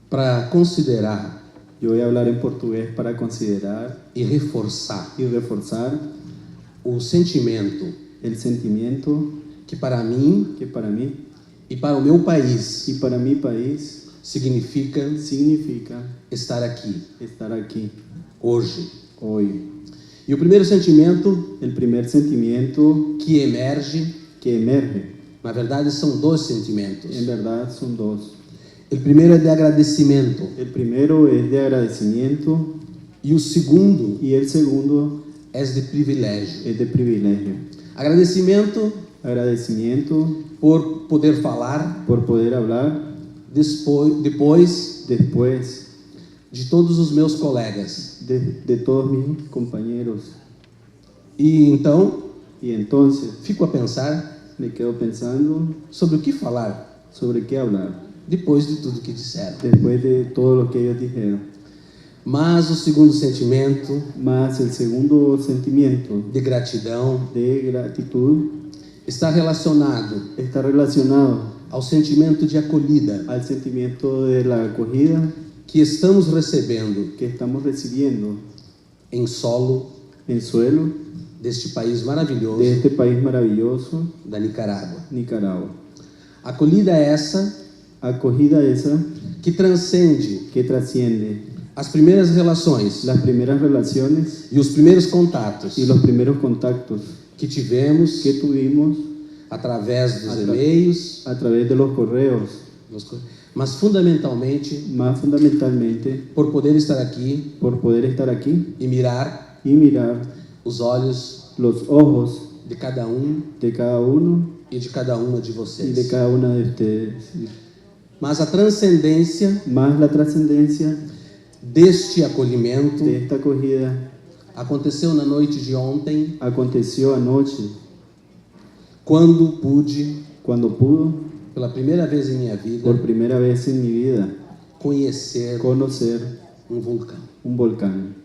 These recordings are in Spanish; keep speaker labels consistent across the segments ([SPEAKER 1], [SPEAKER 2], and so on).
[SPEAKER 1] para considerar
[SPEAKER 2] Yo voy a hablar en portugués para considerar
[SPEAKER 1] e reforçar
[SPEAKER 2] y reforzar
[SPEAKER 1] o sentimento
[SPEAKER 2] el sentimiento
[SPEAKER 1] que para mim
[SPEAKER 2] que para mí
[SPEAKER 1] e para o meu país
[SPEAKER 2] y para mi país
[SPEAKER 1] significa
[SPEAKER 2] significa
[SPEAKER 1] estar aqui
[SPEAKER 2] estar aquí
[SPEAKER 1] hoje.
[SPEAKER 2] hoy.
[SPEAKER 1] E o primeiro sentimento
[SPEAKER 2] El primer sentimiento
[SPEAKER 1] que emerge,
[SPEAKER 2] que emerge,
[SPEAKER 1] na verdade são dois sentimentos.
[SPEAKER 2] en verdad son dos.
[SPEAKER 1] O primeiro é de agradecimento
[SPEAKER 2] El primero es de agradecimiento
[SPEAKER 1] e o segundo
[SPEAKER 2] y el segundo
[SPEAKER 1] é de privilégio.
[SPEAKER 2] es de privilegio.
[SPEAKER 1] Agradecimento
[SPEAKER 2] Agradecimiento
[SPEAKER 1] por poder falar
[SPEAKER 2] por poder hablar
[SPEAKER 1] depois
[SPEAKER 2] después
[SPEAKER 1] de todos os meus colegas.
[SPEAKER 2] de todos mis compañeros.
[SPEAKER 1] E então
[SPEAKER 2] Y entonces
[SPEAKER 1] fico a pensar
[SPEAKER 2] me quedo pensando
[SPEAKER 1] sobre o que falar
[SPEAKER 2] sobre qué hablar
[SPEAKER 1] depois de tudo que disseram.
[SPEAKER 2] después de todo lo que ellos dijeron.
[SPEAKER 1] Mas o segundo sentimento
[SPEAKER 2] Más el segundo sentimiento
[SPEAKER 1] de gratidão
[SPEAKER 2] de gratitud
[SPEAKER 1] está relacionado
[SPEAKER 2] está relacionado
[SPEAKER 1] ao sentimento de acolhida
[SPEAKER 2] al sentimiento de la acogida
[SPEAKER 1] que estamos recebendo
[SPEAKER 2] que estamos recibiendo
[SPEAKER 1] em solo
[SPEAKER 2] en suelo
[SPEAKER 1] deste país maravilhoso
[SPEAKER 2] de este país maravilloso,
[SPEAKER 1] da Nicarágua.
[SPEAKER 2] Nicaragua.
[SPEAKER 1] Acolhida essa
[SPEAKER 2] Acogida esa
[SPEAKER 1] que transcende
[SPEAKER 2] que trasciende
[SPEAKER 1] as primeiras relações
[SPEAKER 2] las primeras relaciones
[SPEAKER 1] e os primeiros contatos
[SPEAKER 2] y los primeros contactos
[SPEAKER 1] que tivemos
[SPEAKER 2] que tuvimos
[SPEAKER 1] através dos e-mails,
[SPEAKER 2] a través de los correos,
[SPEAKER 1] mas fundamentalmente
[SPEAKER 2] más fundamentalmente
[SPEAKER 1] por poder estar aqui
[SPEAKER 2] por poder estar aquí
[SPEAKER 1] e mirar
[SPEAKER 2] y mirar
[SPEAKER 1] os olhos
[SPEAKER 2] los ojos
[SPEAKER 1] de cada
[SPEAKER 2] de cada uno
[SPEAKER 1] e de cada uma de
[SPEAKER 2] y de
[SPEAKER 1] vocês.
[SPEAKER 2] cada una de ustedes.
[SPEAKER 1] Mas a transcendência
[SPEAKER 2] Más la trascendencia
[SPEAKER 1] deste acolhimento
[SPEAKER 2] de esta acogida
[SPEAKER 1] aconteceu na noite de ontem,
[SPEAKER 2] aconteció anoche
[SPEAKER 1] quando pude,
[SPEAKER 2] cuando pudo,
[SPEAKER 1] pela primeira vez em minha vida,
[SPEAKER 2] por primera vez en mi vida,
[SPEAKER 1] conhecer
[SPEAKER 2] conocer
[SPEAKER 1] vulcão.
[SPEAKER 2] un volcán.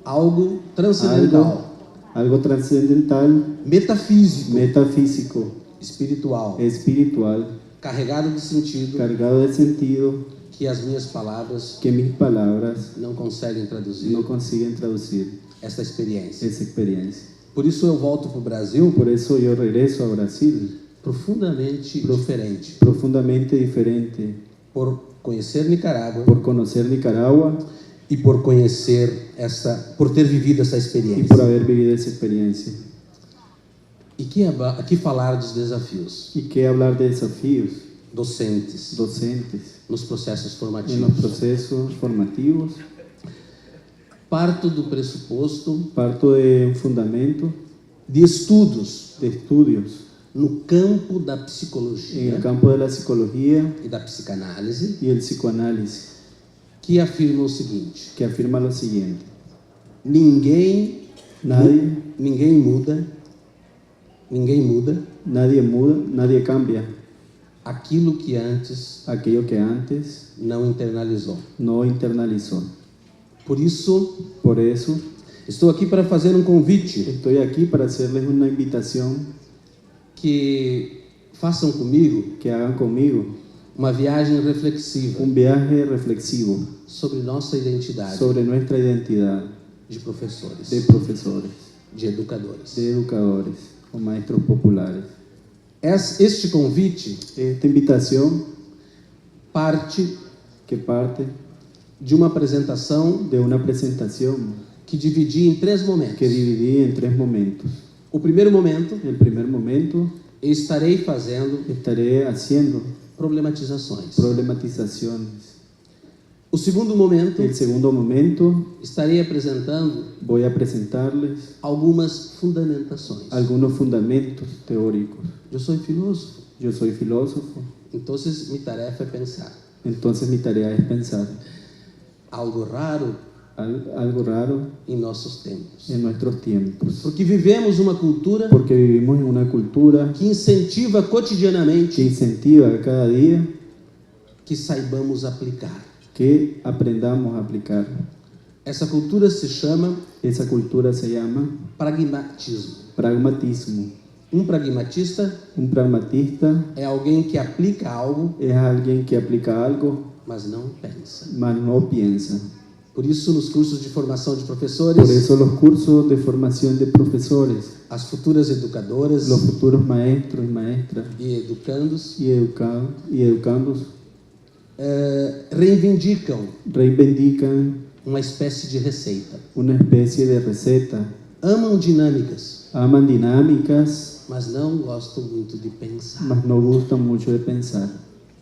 [SPEAKER 1] Algo transcendental,
[SPEAKER 2] Algo trascendental,
[SPEAKER 1] metafísico,
[SPEAKER 2] metafísico,
[SPEAKER 1] espiritual,
[SPEAKER 2] espiritual,
[SPEAKER 1] carregado de sentido
[SPEAKER 2] cargado de sentido
[SPEAKER 1] que as minhas palavras
[SPEAKER 2] que mis palabras
[SPEAKER 1] não conseguem traduzir
[SPEAKER 2] no consiguen traducir
[SPEAKER 1] esta experiência.
[SPEAKER 2] esa experiencia.
[SPEAKER 1] Por isso eu volto para o Brasil
[SPEAKER 2] Por eso yo regreso a Brasil
[SPEAKER 1] profundamente diferente,
[SPEAKER 2] profundamente diferente,
[SPEAKER 1] por conhecer Nicarágua
[SPEAKER 2] por conocer Nicaragua
[SPEAKER 1] e por ter vivido essa
[SPEAKER 2] y
[SPEAKER 1] experiência.
[SPEAKER 2] por haber vivido esa experiencia.
[SPEAKER 1] E aqui falar dos desafios
[SPEAKER 2] ¿Y qué hablar de desafíos
[SPEAKER 1] docentes
[SPEAKER 2] docentes
[SPEAKER 1] nos processos
[SPEAKER 2] en los
[SPEAKER 1] formativos?
[SPEAKER 2] procesos formativos?
[SPEAKER 1] Parto do pressuposto
[SPEAKER 2] Parto de un fundamento
[SPEAKER 1] de estudos
[SPEAKER 2] de estudios
[SPEAKER 1] no campo da
[SPEAKER 2] en
[SPEAKER 1] psicologia
[SPEAKER 2] el campo de la psicología
[SPEAKER 1] e da psicanálise
[SPEAKER 2] y el psicoanálisis
[SPEAKER 1] que afirma o seguinte:
[SPEAKER 2] que afirma lo siguiente:
[SPEAKER 1] ninguém
[SPEAKER 2] nadie
[SPEAKER 1] muda
[SPEAKER 2] nadie cambia
[SPEAKER 1] aquilo que antes
[SPEAKER 2] aquello que antes
[SPEAKER 1] não internalizou.
[SPEAKER 2] no internalizó.
[SPEAKER 1] Por isso,
[SPEAKER 2] Por eso
[SPEAKER 1] estou aqui para fazer um convite
[SPEAKER 2] estoy aquí para hacerles una invitación
[SPEAKER 1] que façam comigo
[SPEAKER 2] que hagan conmigo
[SPEAKER 1] uma viagem reflexiva
[SPEAKER 2] un viaje reflexivo
[SPEAKER 1] sobre nossa identidade
[SPEAKER 2] sobre nuestra identidad
[SPEAKER 1] de professores,
[SPEAKER 2] de profesores,
[SPEAKER 1] de educadores.
[SPEAKER 2] de educadores o maestros populares.
[SPEAKER 1] Este convite
[SPEAKER 2] Esta invitación
[SPEAKER 1] parte
[SPEAKER 2] que parte
[SPEAKER 1] de uma apresentação
[SPEAKER 2] de una presentación
[SPEAKER 1] que dividi em 3 momentos.
[SPEAKER 2] que dividí en 3 momentos.
[SPEAKER 1] O primeiro momento,
[SPEAKER 2] El primer momento
[SPEAKER 1] eu estarei fazendo
[SPEAKER 2] estaré haciendo
[SPEAKER 1] problematizações.
[SPEAKER 2] problematizaciones.
[SPEAKER 1] O segundo momento,
[SPEAKER 2] El segundo momento
[SPEAKER 1] estarei apresentando
[SPEAKER 2] voy a presentarles
[SPEAKER 1] algumas fundamentações.
[SPEAKER 2] algunos fundamentos teóricos.
[SPEAKER 1] Eu sou filósofo,
[SPEAKER 2] Yo soy filósofo,
[SPEAKER 1] então minha tarefa é pensar.
[SPEAKER 2] entonces mi tarea es pensar
[SPEAKER 1] Algo raro
[SPEAKER 2] algo raro
[SPEAKER 1] em nossos tempos.
[SPEAKER 2] en nuestros tiempos.
[SPEAKER 1] Porque vivemos uma cultura
[SPEAKER 2] Porque vivimos en una cultura
[SPEAKER 1] que incentiva
[SPEAKER 2] que
[SPEAKER 1] cotidianamente
[SPEAKER 2] incentiva cada día
[SPEAKER 1] que saibamos aplicar.
[SPEAKER 2] que aprendamos a aplicar.
[SPEAKER 1] Essa cultura se chama
[SPEAKER 2] Esa cultura se llama
[SPEAKER 1] pragmatismo.
[SPEAKER 2] pragmatismo.
[SPEAKER 1] Um pragmatista
[SPEAKER 2] pragmatista
[SPEAKER 1] é alguém que aplica algo,
[SPEAKER 2] es alguien que aplica algo,
[SPEAKER 1] mas não pensa.
[SPEAKER 2] mas no piensa.
[SPEAKER 1] Por isso, nos cursos de formação de
[SPEAKER 2] Por
[SPEAKER 1] professores,
[SPEAKER 2] eso los cursos de formación de profesores,
[SPEAKER 1] as futuras educadoras
[SPEAKER 2] los futuros maestros y maestras
[SPEAKER 1] e educandos
[SPEAKER 2] y educandos
[SPEAKER 1] reivindicam
[SPEAKER 2] reivindican
[SPEAKER 1] uma espécie de receita.
[SPEAKER 2] una especie de receta.
[SPEAKER 1] Amam dinâmicas,
[SPEAKER 2] Aman dinámicas,
[SPEAKER 1] mas não gostam muito de pensar.
[SPEAKER 2] mas no gustan mucho de pensar.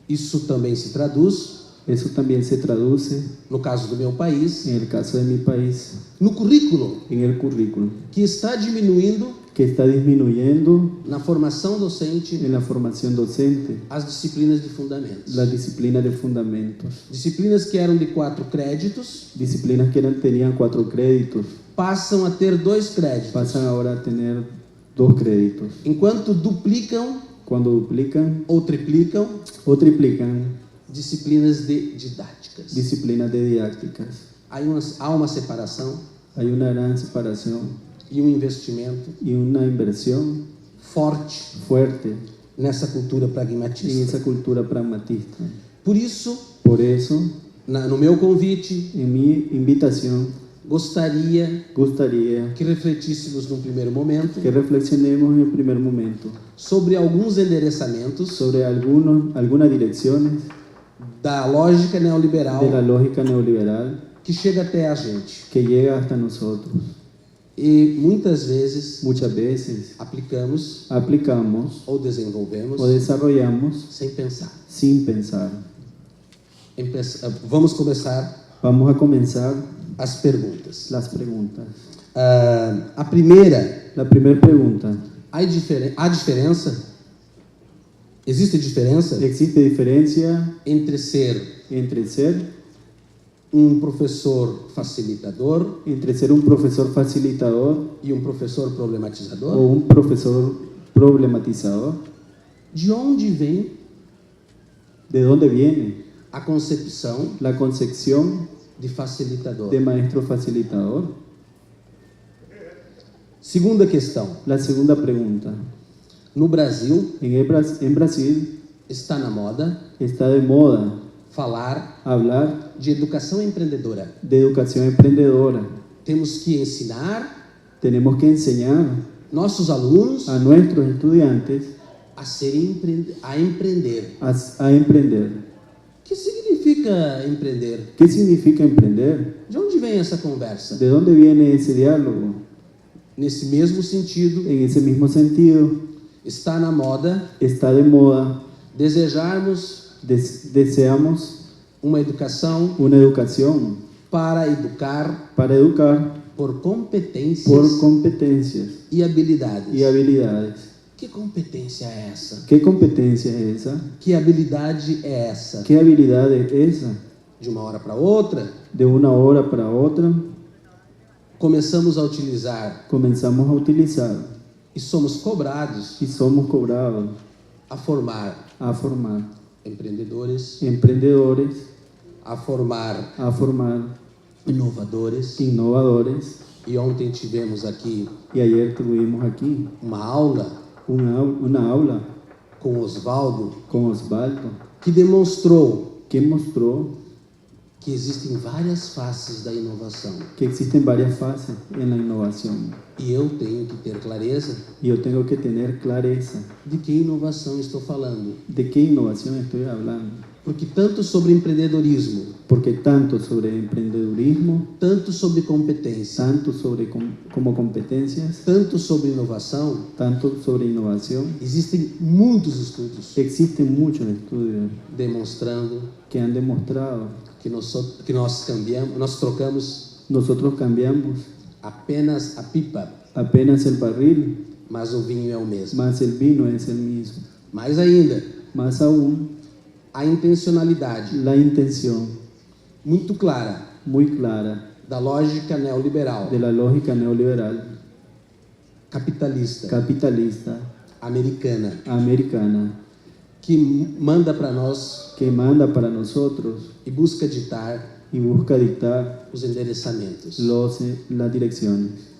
[SPEAKER 1] Isso também se traduz,
[SPEAKER 2] Eso también se traduce,
[SPEAKER 1] no caso do meu país,
[SPEAKER 2] en el caso de mi país,
[SPEAKER 1] no currículo,
[SPEAKER 2] en el currículum,
[SPEAKER 1] que está diminuindo
[SPEAKER 2] que está disminuyendo
[SPEAKER 1] na formação docente
[SPEAKER 2] en la formación docente
[SPEAKER 1] as disciplinas de fundamentos.
[SPEAKER 2] la disciplina de fundamentos.
[SPEAKER 1] Disciplinas que eram de 4 créditos
[SPEAKER 2] Disciplinas que tenían 4 créditos
[SPEAKER 1] passam a ter 2 créditos,
[SPEAKER 2] pasan ahora a tener 2 créditos.
[SPEAKER 1] enquanto duplicam
[SPEAKER 2] Cuando duplican
[SPEAKER 1] ou triplicam
[SPEAKER 2] o triplican
[SPEAKER 1] disciplinas didáticas.
[SPEAKER 2] disciplinas de didácticas.
[SPEAKER 1] Há uma separação
[SPEAKER 2] Hay una gran separación
[SPEAKER 1] e um investimento
[SPEAKER 2] y una inversión
[SPEAKER 1] forte
[SPEAKER 2] fuerte
[SPEAKER 1] nessa cultura
[SPEAKER 2] en
[SPEAKER 1] pragmatista.
[SPEAKER 2] esa cultura pragmatista.
[SPEAKER 1] Por isso,
[SPEAKER 2] Por eso,
[SPEAKER 1] no meu convite,
[SPEAKER 2] en mi invitación,
[SPEAKER 1] gostaria
[SPEAKER 2] gustaría
[SPEAKER 1] que refletíssemos num primeiro momento
[SPEAKER 2] que reflexionemos en el primer momento
[SPEAKER 1] sobre alguns endereçamentos
[SPEAKER 2] sobre algunas direcciones
[SPEAKER 1] da lógica neoliberal
[SPEAKER 2] de la lógica neoliberal
[SPEAKER 1] que chega até a gente
[SPEAKER 2] que llega hasta nosotros.
[SPEAKER 1] e muitas vezes
[SPEAKER 2] Muchas veces
[SPEAKER 1] aplicamos
[SPEAKER 2] aplicamos
[SPEAKER 1] ou desenvolvemos
[SPEAKER 2] o desarrollamos
[SPEAKER 1] sem pensar.
[SPEAKER 2] sin pensar.
[SPEAKER 1] Vamos começar
[SPEAKER 2] Vamos a comenzar
[SPEAKER 1] as perguntas.
[SPEAKER 2] las preguntas.
[SPEAKER 1] A primeira,
[SPEAKER 2] La primera pregunta:
[SPEAKER 1] há diferença? Existe diferença
[SPEAKER 2] ¿existe diferencia
[SPEAKER 1] entre ser
[SPEAKER 2] entre ser
[SPEAKER 1] professor facilitador
[SPEAKER 2] un profesor facilitador
[SPEAKER 1] e professor
[SPEAKER 2] o
[SPEAKER 1] problematizador?
[SPEAKER 2] un profesor problematizador?
[SPEAKER 1] De onde vem
[SPEAKER 2] ¿De dónde viene
[SPEAKER 1] a concepção
[SPEAKER 2] la concepción
[SPEAKER 1] de facilitador?
[SPEAKER 2] de maestro facilitador?
[SPEAKER 1] Segunda questão.
[SPEAKER 2] La segunda pregunta:
[SPEAKER 1] No Brasil,
[SPEAKER 2] en Brasil
[SPEAKER 1] está na moda
[SPEAKER 2] está de moda
[SPEAKER 1] falar
[SPEAKER 2] hablar
[SPEAKER 1] de educação empreendedora.
[SPEAKER 2] de educación emprendedora.
[SPEAKER 1] Temos que ensinar
[SPEAKER 2] Tenemos que enseñar
[SPEAKER 1] nossos alunos
[SPEAKER 2] a nuestros estudiantes
[SPEAKER 1] a empreender.
[SPEAKER 2] a emprender.
[SPEAKER 1] O que significa empreender?
[SPEAKER 2] ¿Qué significa emprender?
[SPEAKER 1] De onde vem essa conversa?
[SPEAKER 2] ¿De dónde viene ese diálogo?
[SPEAKER 1] Nesse mesmo sentido,
[SPEAKER 2] En ese mismo sentido,
[SPEAKER 1] está na moda
[SPEAKER 2] está de moda,
[SPEAKER 1] desejarmos
[SPEAKER 2] deseamos
[SPEAKER 1] uma educação
[SPEAKER 2] una educación
[SPEAKER 1] para educar
[SPEAKER 2] para educar
[SPEAKER 1] por competências
[SPEAKER 2] por competencias
[SPEAKER 1] e habilidades.
[SPEAKER 2] y habilidades.
[SPEAKER 1] Que competência é essa?
[SPEAKER 2] ¿Qué competencia es esa?
[SPEAKER 1] Que habilidade é essa?
[SPEAKER 2] ¿Qué habilidad es esa?
[SPEAKER 1] De uma hora para outra,
[SPEAKER 2] De una hora para otra
[SPEAKER 1] começamos a utilizar
[SPEAKER 2] comenzamos a utilizar
[SPEAKER 1] e somos cobrados
[SPEAKER 2] y somos cobrados
[SPEAKER 1] a formar
[SPEAKER 2] a formar
[SPEAKER 1] empreendedores,
[SPEAKER 2] emprendedores,
[SPEAKER 1] a formar
[SPEAKER 2] a formar
[SPEAKER 1] inovadores.
[SPEAKER 2] innovadores.
[SPEAKER 1] E ontem tivemos aqui
[SPEAKER 2] Y ayer tuvimos aquí
[SPEAKER 1] uma aula
[SPEAKER 2] una aula
[SPEAKER 1] com Osvaldo
[SPEAKER 2] con Osvaldo
[SPEAKER 1] que demonstrou
[SPEAKER 2] que mostró
[SPEAKER 1] que existem várias faces da inovação.
[SPEAKER 2] que existen varias fases en la innovación.
[SPEAKER 1] E eu tenho que ter clareza
[SPEAKER 2] Y yo tengo que tener clareza
[SPEAKER 1] de que inovação estou falando.
[SPEAKER 2] de qué innovación estoy hablando.
[SPEAKER 1] Porque tanto sobre empreendedorismo,
[SPEAKER 2] Porque tanto sobre emprendedurismo,
[SPEAKER 1] tanto sobre competência,
[SPEAKER 2] tanto sobre como competencias,
[SPEAKER 1] tanto sobre inovação,
[SPEAKER 2] tanto sobre innovación,
[SPEAKER 1] existem muitos estudos
[SPEAKER 2] existen muchos estudios
[SPEAKER 1] demonstrando
[SPEAKER 2] que han demostrado
[SPEAKER 1] que nós trocamos
[SPEAKER 2] nosotros cambiamos
[SPEAKER 1] apenas a pipa,
[SPEAKER 2] apenas el barril,
[SPEAKER 1] mas o vinho é o mesmo.
[SPEAKER 2] más el vino es el mismo.
[SPEAKER 1] Mais ainda,
[SPEAKER 2] Más aún,
[SPEAKER 1] a intencionalidade
[SPEAKER 2] la intención
[SPEAKER 1] muito clara
[SPEAKER 2] muy clara
[SPEAKER 1] da lógica neoliberal,
[SPEAKER 2] de la lógica neoliberal,
[SPEAKER 1] capitalista,
[SPEAKER 2] capitalista,
[SPEAKER 1] americana,
[SPEAKER 2] americana,
[SPEAKER 1] que manda para nós
[SPEAKER 2] que manda para nosotros
[SPEAKER 1] e busca ditar
[SPEAKER 2] y busca dictar
[SPEAKER 1] os endereçamentos.
[SPEAKER 2] las direcciones.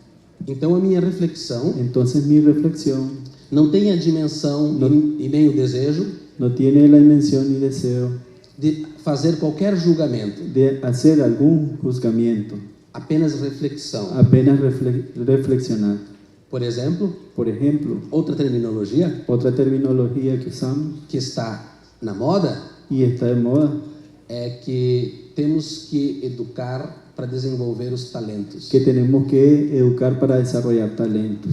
[SPEAKER 1] Então, a minha reflexão
[SPEAKER 2] Entonces mi reflexión
[SPEAKER 1] não tem a dimensão e nem o desejo
[SPEAKER 2] no tiene la dimensión ni deseo
[SPEAKER 1] de fazer qualquer julgamento,
[SPEAKER 2] de hacer algún juzgamiento,
[SPEAKER 1] apenas reflexão.
[SPEAKER 2] apenas reflexionar.
[SPEAKER 1] Por exemplo,
[SPEAKER 2] Por ejemplo,
[SPEAKER 1] outra terminologia
[SPEAKER 2] otra terminología que usamos
[SPEAKER 1] que está na moda
[SPEAKER 2] y está de moda,
[SPEAKER 1] é que temos que educar para desenvolver os talentos.
[SPEAKER 2] que tenemos que educar para desarrollar talentos,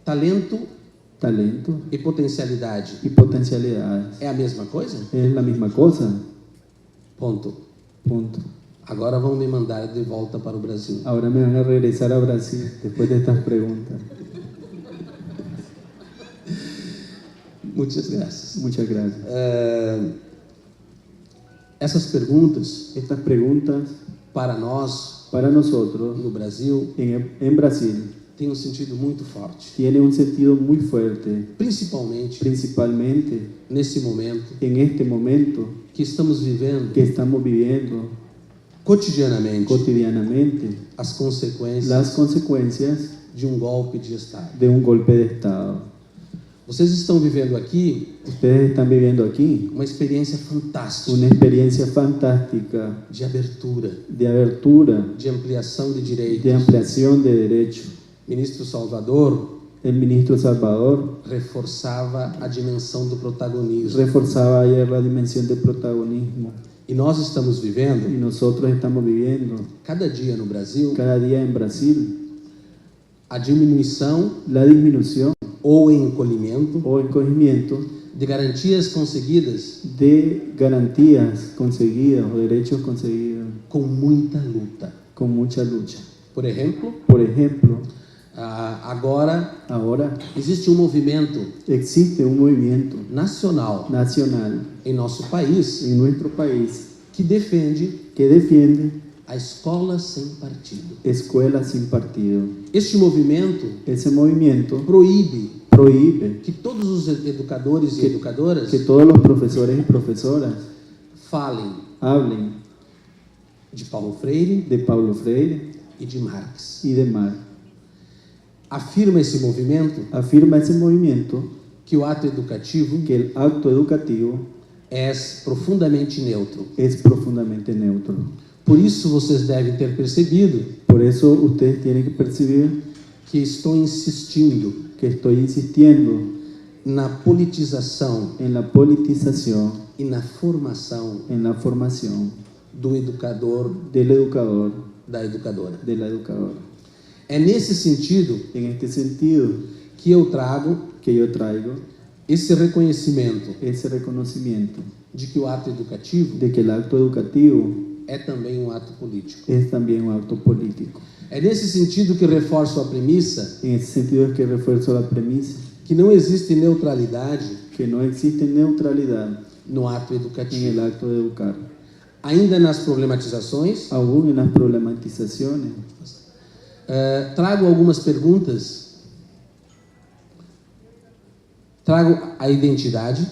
[SPEAKER 1] Talento
[SPEAKER 2] talento
[SPEAKER 1] e potencialidade
[SPEAKER 2] y potencialidades.
[SPEAKER 1] é a mesma coisa?
[SPEAKER 2] Es la misma cosa,
[SPEAKER 1] Ponto.
[SPEAKER 2] punto.
[SPEAKER 1] Agora vão me mandar de volta para o Brasil.
[SPEAKER 2] Ahora me van a regresar a Brasil después de estas preguntas.
[SPEAKER 1] Muitas graças.
[SPEAKER 2] Muchas gracias.
[SPEAKER 1] Essas perguntas,
[SPEAKER 2] Estas preguntas
[SPEAKER 1] para nós,
[SPEAKER 2] para nosotros
[SPEAKER 1] no Brasil,
[SPEAKER 2] en Brasil
[SPEAKER 1] têm um sentido muito forte.
[SPEAKER 2] tienen un sentido muy fuerte,
[SPEAKER 1] Principalmente
[SPEAKER 2] principalmente
[SPEAKER 1] nesse momento
[SPEAKER 2] en este momento
[SPEAKER 1] que estamos vivendo
[SPEAKER 2] que estamos viviendo
[SPEAKER 1] cotidianamente
[SPEAKER 2] cotidianamente
[SPEAKER 1] as consequências
[SPEAKER 2] las consecuencias
[SPEAKER 1] de um golpe de Estado.
[SPEAKER 2] de un golpe de Estado.
[SPEAKER 1] Vocês estão vivendo aqui
[SPEAKER 2] Ustedes están viviendo aquí
[SPEAKER 1] uma experiência fantástica
[SPEAKER 2] una experiencia fantástica
[SPEAKER 1] de abertura,
[SPEAKER 2] de abertura,
[SPEAKER 1] de ampliação de
[SPEAKER 2] de
[SPEAKER 1] direitos.
[SPEAKER 2] ampliación de derechos.
[SPEAKER 1] Ministro Salvador
[SPEAKER 2] El ministro Salvador
[SPEAKER 1] reforçava a dimensão do protagonismo.
[SPEAKER 2] reforzaba ayer la dimensión del protagonismo
[SPEAKER 1] E nós estamos
[SPEAKER 2] y
[SPEAKER 1] vivendo,
[SPEAKER 2] nosotros estamos viviendo
[SPEAKER 1] cada dia no Brasil,
[SPEAKER 2] cada día en Brasil
[SPEAKER 1] a diminuição
[SPEAKER 2] la disminución
[SPEAKER 1] ou encolhimento
[SPEAKER 2] o encogimiento
[SPEAKER 1] de garantias conseguidas
[SPEAKER 2] de garantías conseguidas o derechos conseguidos
[SPEAKER 1] com muita luta.
[SPEAKER 2] con mucha lucha.
[SPEAKER 1] Por exemplo,
[SPEAKER 2] Por ejemplo,
[SPEAKER 1] agora
[SPEAKER 2] ahora
[SPEAKER 1] existe um movimento
[SPEAKER 2] existe un movimiento
[SPEAKER 1] nacional
[SPEAKER 2] nacional
[SPEAKER 1] em nosso país
[SPEAKER 2] en nuestro país
[SPEAKER 1] que defende
[SPEAKER 2] que defiende
[SPEAKER 1] a escola sem partido.
[SPEAKER 2] escuelas sin partido.
[SPEAKER 1] Este movimento
[SPEAKER 2] Ese movimiento prohíbe
[SPEAKER 1] que todos os educadores e educadoras
[SPEAKER 2] que todos los profesores y profesoras
[SPEAKER 1] falem
[SPEAKER 2] hablen
[SPEAKER 1] de Paulo Freire
[SPEAKER 2] de Paulo Freire
[SPEAKER 1] e de Marx.
[SPEAKER 2] y de Marx.
[SPEAKER 1] Afirma esse movimento
[SPEAKER 2] Afirma ese movimiento
[SPEAKER 1] que o ato educativo
[SPEAKER 2] que el acto educativo
[SPEAKER 1] é profundamente neutro.
[SPEAKER 2] es profundamente neutro.
[SPEAKER 1] Por isso vocês devem ter percebido
[SPEAKER 2] Por eso ustedes tienen que percibir
[SPEAKER 1] que estou insistindo
[SPEAKER 2] que estoy insistiendo
[SPEAKER 1] na politização
[SPEAKER 2] en la politización,
[SPEAKER 1] e na formação
[SPEAKER 2] en la formación
[SPEAKER 1] do educador,
[SPEAKER 2] del educador,
[SPEAKER 1] da educadora.
[SPEAKER 2] de la educadora.
[SPEAKER 1] É nesse sentido
[SPEAKER 2] En este sentido
[SPEAKER 1] que eu trago
[SPEAKER 2] que yo traigo
[SPEAKER 1] esse reconhecimento
[SPEAKER 2] ese reconocimiento
[SPEAKER 1] de que o ato educativo
[SPEAKER 2] de que el acto educativo
[SPEAKER 1] é também um ato político.
[SPEAKER 2] es también un acto político.
[SPEAKER 1] É nesse sentido que reforço a premissa
[SPEAKER 2] En ese sentido es que refuerzo la premisa
[SPEAKER 1] que não existe neutralidade
[SPEAKER 2] que no existe neutralidad
[SPEAKER 1] no ato
[SPEAKER 2] en
[SPEAKER 1] educativo.
[SPEAKER 2] el acto de educar.
[SPEAKER 1] Ainda nas problematizações,
[SPEAKER 2] Aún en las problematizaciones,
[SPEAKER 1] trago algumas perguntas. Trago a identidade,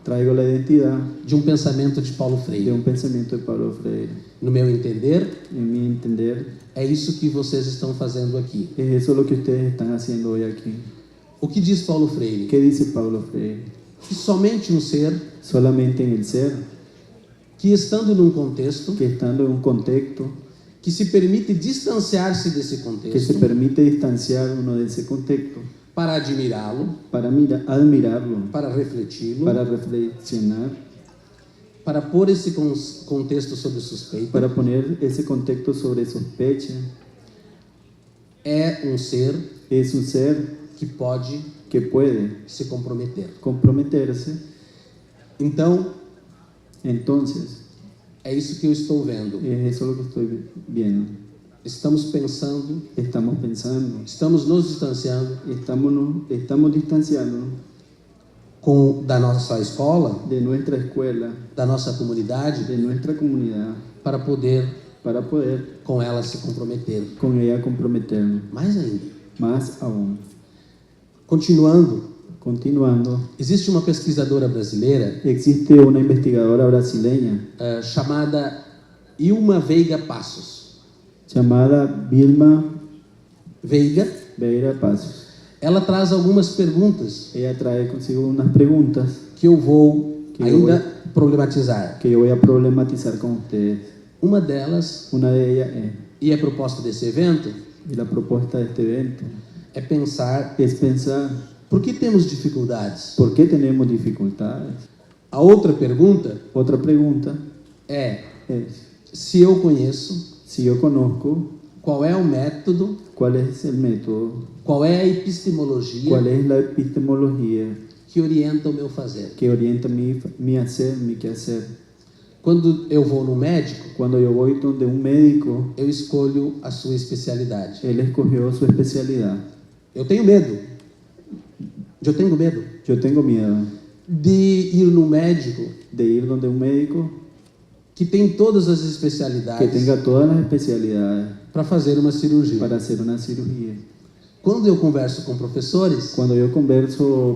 [SPEAKER 2] traigo la identidad
[SPEAKER 1] de um pensamento de Paulo
[SPEAKER 2] de
[SPEAKER 1] Freire.
[SPEAKER 2] un pensamiento de Paulo Freire.
[SPEAKER 1] No meu entender,
[SPEAKER 2] En mi entender,
[SPEAKER 1] é isso que vocês estão fazendo aqui.
[SPEAKER 2] es eso lo que ustedes están haciendo hoy aquí.
[SPEAKER 1] O que diz Paulo Freire?
[SPEAKER 2] ¿Qué dice Paulo Freire?
[SPEAKER 1] Que somente um ser
[SPEAKER 2] Solamente en el ser,
[SPEAKER 1] que, estando num contexto,
[SPEAKER 2] que estando en un contexto,
[SPEAKER 1] que se permite distanciar-se desse
[SPEAKER 2] que se
[SPEAKER 1] contexto
[SPEAKER 2] permite distanciar uno de ese contexto
[SPEAKER 1] para admirá-lo,
[SPEAKER 2] para admirarlo,
[SPEAKER 1] para refleti-lo,
[SPEAKER 2] para reflexionar,
[SPEAKER 1] para pôr esse contexto sob suspeita,
[SPEAKER 2] para poner ese contexto sobre sospecha.
[SPEAKER 1] é um ser
[SPEAKER 2] Es un ser
[SPEAKER 1] que pode
[SPEAKER 2] que puede
[SPEAKER 1] se comprometer.
[SPEAKER 2] comprometerse.
[SPEAKER 1] Então,
[SPEAKER 2] Entonces,
[SPEAKER 1] é isso que eu estou vendo.
[SPEAKER 2] es eso lo que estoy viendo.
[SPEAKER 1] Estamos pensando,
[SPEAKER 2] Estamos pensando,
[SPEAKER 1] estamos nos distanciando
[SPEAKER 2] estamos distanciándonos
[SPEAKER 1] da nossa escola,
[SPEAKER 2] de nuestra escuela,
[SPEAKER 1] da nossa comunidade,
[SPEAKER 2] de nuestra comunidad,
[SPEAKER 1] para poder
[SPEAKER 2] para poder
[SPEAKER 1] com ela se comprometer.
[SPEAKER 2] con ella comprometernos.
[SPEAKER 1] Mais ainda,
[SPEAKER 2] Más aún.
[SPEAKER 1] continuando, existe uma pesquisadora brasileira
[SPEAKER 2] Existe una investigadora brasileña
[SPEAKER 1] chamada Ilma Veiga Passos.
[SPEAKER 2] llamada Vilma
[SPEAKER 1] Veiga,
[SPEAKER 2] Vieira Passos.
[SPEAKER 1] ela traz algumas perguntas
[SPEAKER 2] Ella trae consigo unas preguntas
[SPEAKER 1] que eu vou
[SPEAKER 2] Que eu
[SPEAKER 1] ainda problematizar.
[SPEAKER 2] que yo voy a problematizar con ustedes.
[SPEAKER 1] Uma delas,
[SPEAKER 2] Una de ellas es,
[SPEAKER 1] e a proposta desse evento,
[SPEAKER 2] y la propuesta de este evento,
[SPEAKER 1] é pensar
[SPEAKER 2] es pensar
[SPEAKER 1] por que temos dificuldades.
[SPEAKER 2] por qué tenemos dificultades.
[SPEAKER 1] A outra pergunta
[SPEAKER 2] Otra pregunta
[SPEAKER 1] é
[SPEAKER 2] es,
[SPEAKER 1] se eu conheço
[SPEAKER 2] si yo conozco
[SPEAKER 1] qual é o método,
[SPEAKER 2] cuál es el método,
[SPEAKER 1] qual é a epistemologia
[SPEAKER 2] cuál es la epistemología
[SPEAKER 1] que orienta o meu fazer.
[SPEAKER 2] que orienta mi hacer, mi quehacer.
[SPEAKER 1] Quando eu vou no médico,
[SPEAKER 2] Cuando yo voy donde un médico,
[SPEAKER 1] eu escolho a sua especialidade.
[SPEAKER 2] él escogió su especialidad.
[SPEAKER 1] Eu tenho medo. Eu tenho medo
[SPEAKER 2] Yo tengo miedo
[SPEAKER 1] de ir no médico
[SPEAKER 2] de ir donde un médico
[SPEAKER 1] que tem todas as
[SPEAKER 2] que
[SPEAKER 1] especialidades
[SPEAKER 2] tenga todas las especialidades
[SPEAKER 1] para fazer uma cirurgia.
[SPEAKER 2] para hacer una cirugía.
[SPEAKER 1] Quando eu converso com professores,
[SPEAKER 2] Cuando yo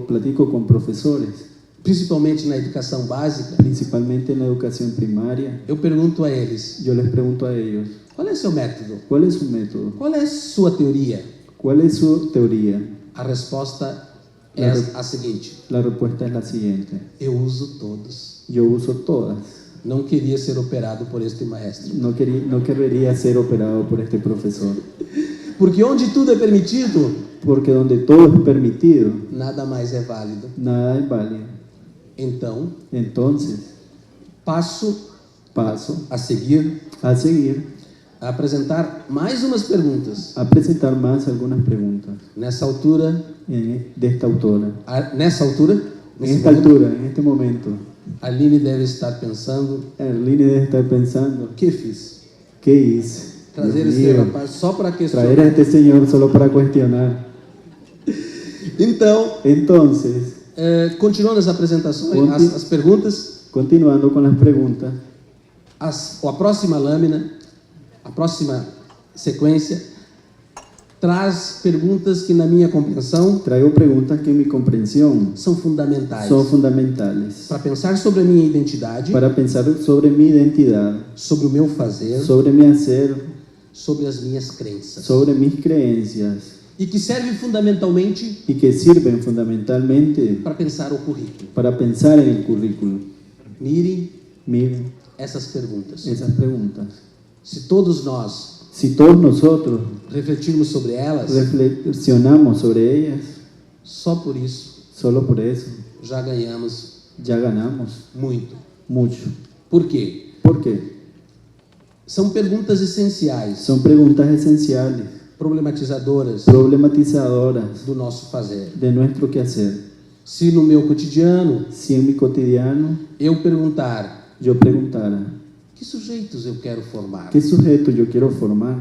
[SPEAKER 2] platico con profesores,
[SPEAKER 1] principalmente na educação básica,
[SPEAKER 2] principalmente en la educación primaria,
[SPEAKER 1] eu pergunto a eles:
[SPEAKER 2] yo les pregunto a ellos,
[SPEAKER 1] qual é seu método?
[SPEAKER 2] ¿cuál es su método?
[SPEAKER 1] Qual é sua teoria?
[SPEAKER 2] ¿Cuál es su teoría?
[SPEAKER 1] A resposta é a seguinte:
[SPEAKER 2] La respuesta es la siguiente.
[SPEAKER 1] eu uso todos.
[SPEAKER 2] Yo uso todas.
[SPEAKER 1] Não queria ser operado por este maestro.
[SPEAKER 2] No querría ser operado por este profesor.
[SPEAKER 1] Porque onde tudo é permitido,
[SPEAKER 2] Porque donde todo es permitido,
[SPEAKER 1] nada mais é válido.
[SPEAKER 2] nada es válido.
[SPEAKER 1] Então,
[SPEAKER 2] Entonces,
[SPEAKER 1] passo
[SPEAKER 2] paso
[SPEAKER 1] a seguir
[SPEAKER 2] a seguir
[SPEAKER 1] a apresentar mais umas perguntas.
[SPEAKER 2] a presentar más algunas preguntas
[SPEAKER 1] Nessa altura,
[SPEAKER 2] de esta autora.
[SPEAKER 1] nesse
[SPEAKER 2] En
[SPEAKER 1] momento,
[SPEAKER 2] este momento,
[SPEAKER 1] a Aline deve estar pensando:
[SPEAKER 2] Arline debe estar pensando,
[SPEAKER 1] o que fiz?
[SPEAKER 2] ¿qué hice?
[SPEAKER 1] Trazer
[SPEAKER 2] Dios
[SPEAKER 1] esse
[SPEAKER 2] mío,
[SPEAKER 1] rapaz só para
[SPEAKER 2] traer
[SPEAKER 1] questionar.
[SPEAKER 2] a este señor solo para cuestionar.
[SPEAKER 1] Então,
[SPEAKER 2] Entonces,
[SPEAKER 1] continuando as apresentações,
[SPEAKER 2] Conti-
[SPEAKER 1] as perguntas,
[SPEAKER 2] continuando con las preguntas,
[SPEAKER 1] a próxima lâmina, a próxima sequência, traz perguntas que, na minha compreensão,
[SPEAKER 2] traigo preguntas que en mi comprensión
[SPEAKER 1] são fundamentais
[SPEAKER 2] son fundamentales
[SPEAKER 1] para pensar sobre a minha identidade,
[SPEAKER 2] para pensar sobre mi identidad,
[SPEAKER 1] sobre o meu fazer,
[SPEAKER 2] sobre mi hacer,
[SPEAKER 1] sobre as minhas crenças,
[SPEAKER 2] sobre mis creencias
[SPEAKER 1] e que serve fundamentalmente
[SPEAKER 2] y que sirven fundamentalmente
[SPEAKER 1] para pensar o currículo.
[SPEAKER 2] para pensar en el currículo.
[SPEAKER 1] Mirem
[SPEAKER 2] Miren
[SPEAKER 1] essas perguntas.
[SPEAKER 2] esas preguntas.
[SPEAKER 1] Se todos nós
[SPEAKER 2] Si todos nosotros
[SPEAKER 1] refletirmos sobre elas,
[SPEAKER 2] reflexionamos sobre ellas,
[SPEAKER 1] só por isso
[SPEAKER 2] solo por eso
[SPEAKER 1] já ganhamos
[SPEAKER 2] ya ganamos
[SPEAKER 1] muito.
[SPEAKER 2] mucho.
[SPEAKER 1] Por quê?
[SPEAKER 2] ¿Por qué?
[SPEAKER 1] São perguntas essenciais,
[SPEAKER 2] Son preguntas esenciales,
[SPEAKER 1] problematizadoras
[SPEAKER 2] problematizadoras
[SPEAKER 1] do nosso fazer.
[SPEAKER 2] de nuestro quehacer.
[SPEAKER 1] Se no meu cotidiano
[SPEAKER 2] Si en mi cotidiano
[SPEAKER 1] eu perguntar
[SPEAKER 2] yo preguntara,
[SPEAKER 1] que sujeitos eu quero formar,
[SPEAKER 2] ¿qué sujeto yo quiero formar?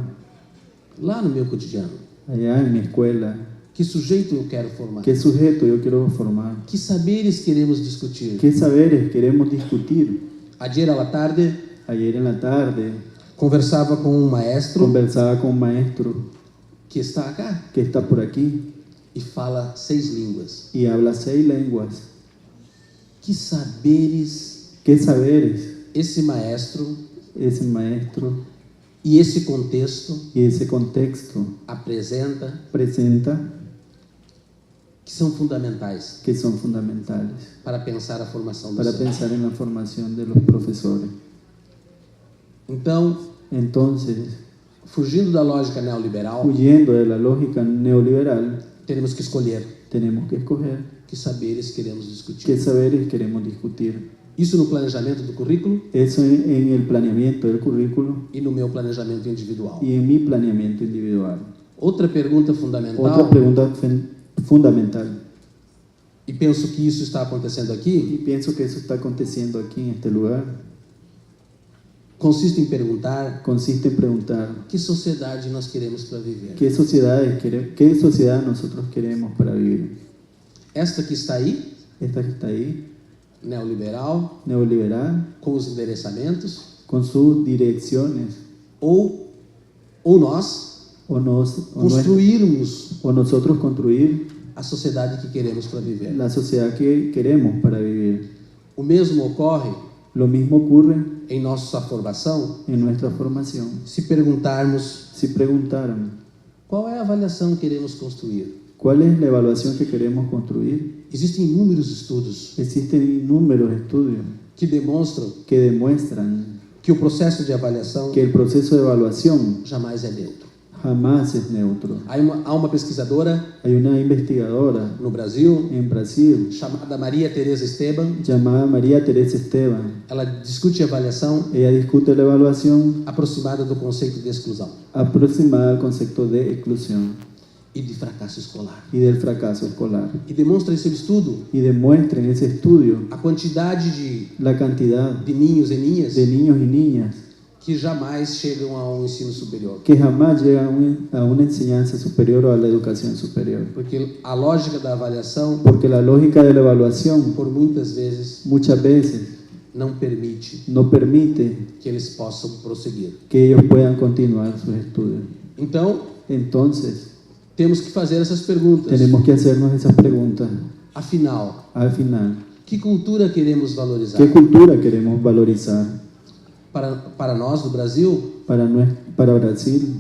[SPEAKER 1] lá no meu cotidiano,
[SPEAKER 2] Allá en mi escuela,
[SPEAKER 1] que sujeito eu quero formar,
[SPEAKER 2] ¿qué sujeto yo quiero formar?
[SPEAKER 1] que saberes queremos discutir.
[SPEAKER 2] ¿Qué saberes queremos discutir?
[SPEAKER 1] Ayer à la tarde
[SPEAKER 2] Ayer en la tarde
[SPEAKER 1] conversava com um maestro
[SPEAKER 2] conversaba con un maestro
[SPEAKER 1] que está acá
[SPEAKER 2] que está por aquí
[SPEAKER 1] e fala 6 línguas.
[SPEAKER 2] y habla 6 lenguas.
[SPEAKER 1] Que saberes
[SPEAKER 2] ¿Qué saberes
[SPEAKER 1] esse maestro
[SPEAKER 2] ese maestro
[SPEAKER 1] e esse contexto
[SPEAKER 2] y ese contexto
[SPEAKER 1] apresenta
[SPEAKER 2] presenta
[SPEAKER 1] que são fundamentais
[SPEAKER 2] que son fundamentales
[SPEAKER 1] para pensar a formação do
[SPEAKER 2] para
[SPEAKER 1] ser.
[SPEAKER 2] pensar en la formación de los profesores?
[SPEAKER 1] Então,
[SPEAKER 2] Entonces,
[SPEAKER 1] fugindo da lógica neoliberal,
[SPEAKER 2] huyendo de la lógica neoliberal,
[SPEAKER 1] teremos que escolher
[SPEAKER 2] tenemos que escoger
[SPEAKER 1] que saberes queremos discutir.
[SPEAKER 2] qué saberes queremos discutir.
[SPEAKER 1] Isso no planejamento do currículo
[SPEAKER 2] Eso en el planeamiento del currículo
[SPEAKER 1] e no meu planejamento individual.
[SPEAKER 2] y en mi planeamiento individual.
[SPEAKER 1] Outra pergunta fundamental,
[SPEAKER 2] Otra pregunta fundamental,
[SPEAKER 1] e penso que isso está acontecendo aqui,
[SPEAKER 2] y pienso que eso está aconteciendo aquí en este lugar,
[SPEAKER 1] consiste em perguntar
[SPEAKER 2] consiste en preguntar
[SPEAKER 1] que sociedade nós queremos para viver.
[SPEAKER 2] qué sociedad nosotros queremos para vivir.
[SPEAKER 1] Esta que está aí,
[SPEAKER 2] Esta que está ahí,
[SPEAKER 1] neoliberal,
[SPEAKER 2] neoliberal,
[SPEAKER 1] com os endereçamentos,
[SPEAKER 2] con sus direcciones,
[SPEAKER 1] ou nós
[SPEAKER 2] o
[SPEAKER 1] construirmos
[SPEAKER 2] nosotros construir
[SPEAKER 1] a sociedade que queremos para viver.
[SPEAKER 2] la sociedad que queremos para vivir.
[SPEAKER 1] O mesmo ocorre
[SPEAKER 2] Lo mismo ocurre
[SPEAKER 1] em nossa formação
[SPEAKER 2] en nuestra formación.
[SPEAKER 1] se perguntarmos
[SPEAKER 2] Si preguntaran
[SPEAKER 1] qual é a avaliação que queremos construir.
[SPEAKER 2] ¿Cuál es la evaluación que queremos construir?
[SPEAKER 1] Existem inúmeros estudos
[SPEAKER 2] Existen inúmeros estudios
[SPEAKER 1] que demonstram
[SPEAKER 2] que demuestran
[SPEAKER 1] que o processo de avaliação
[SPEAKER 2] que el proceso de evaluación
[SPEAKER 1] jamais é neutro.
[SPEAKER 2] jamás es neutro.
[SPEAKER 1] Há uma pesquisadora
[SPEAKER 2] Hay una investigadora
[SPEAKER 1] no Brasil
[SPEAKER 2] en Brasil
[SPEAKER 1] chamada Maria Tereza Esteban.
[SPEAKER 2] llamada María Teresa Esteban.
[SPEAKER 1] Ela discute avaliação
[SPEAKER 2] Ella discute la evaluación
[SPEAKER 1] aproximada do conceito de exclusão
[SPEAKER 2] aproximada al concepto de exclusión
[SPEAKER 1] e de fracasso escolar.
[SPEAKER 2] y del fracaso escolar.
[SPEAKER 1] E demonstra em seu estudo
[SPEAKER 2] Y demuestra en ese estudio
[SPEAKER 1] a quantidade de
[SPEAKER 2] la cantidad
[SPEAKER 1] ninhos e ninhas
[SPEAKER 2] de niños y niñas
[SPEAKER 1] que jamais chegam ao ensino superior.
[SPEAKER 2] que jamás llegan a una enseñanza superior o a la educación superior.
[SPEAKER 1] Porque a lógica da avaliação,
[SPEAKER 2] Porque la lógica de la evaluación
[SPEAKER 1] por muitas vezes,
[SPEAKER 2] muchas veces
[SPEAKER 1] não permite
[SPEAKER 2] no permite
[SPEAKER 1] que eles possam prosseguir.
[SPEAKER 2] que ellos puedan continuar sus estudios.
[SPEAKER 1] Então,
[SPEAKER 2] Entonces,
[SPEAKER 1] temos que fazer essas perguntas.
[SPEAKER 2] tenemos que hacernos esas preguntas.
[SPEAKER 1] Afinal,
[SPEAKER 2] Al final,
[SPEAKER 1] que cultura queremos valorizar?
[SPEAKER 2] ¿qué cultura queremos valorizar?
[SPEAKER 1] Para nós, no Brasil,
[SPEAKER 2] Para Brasil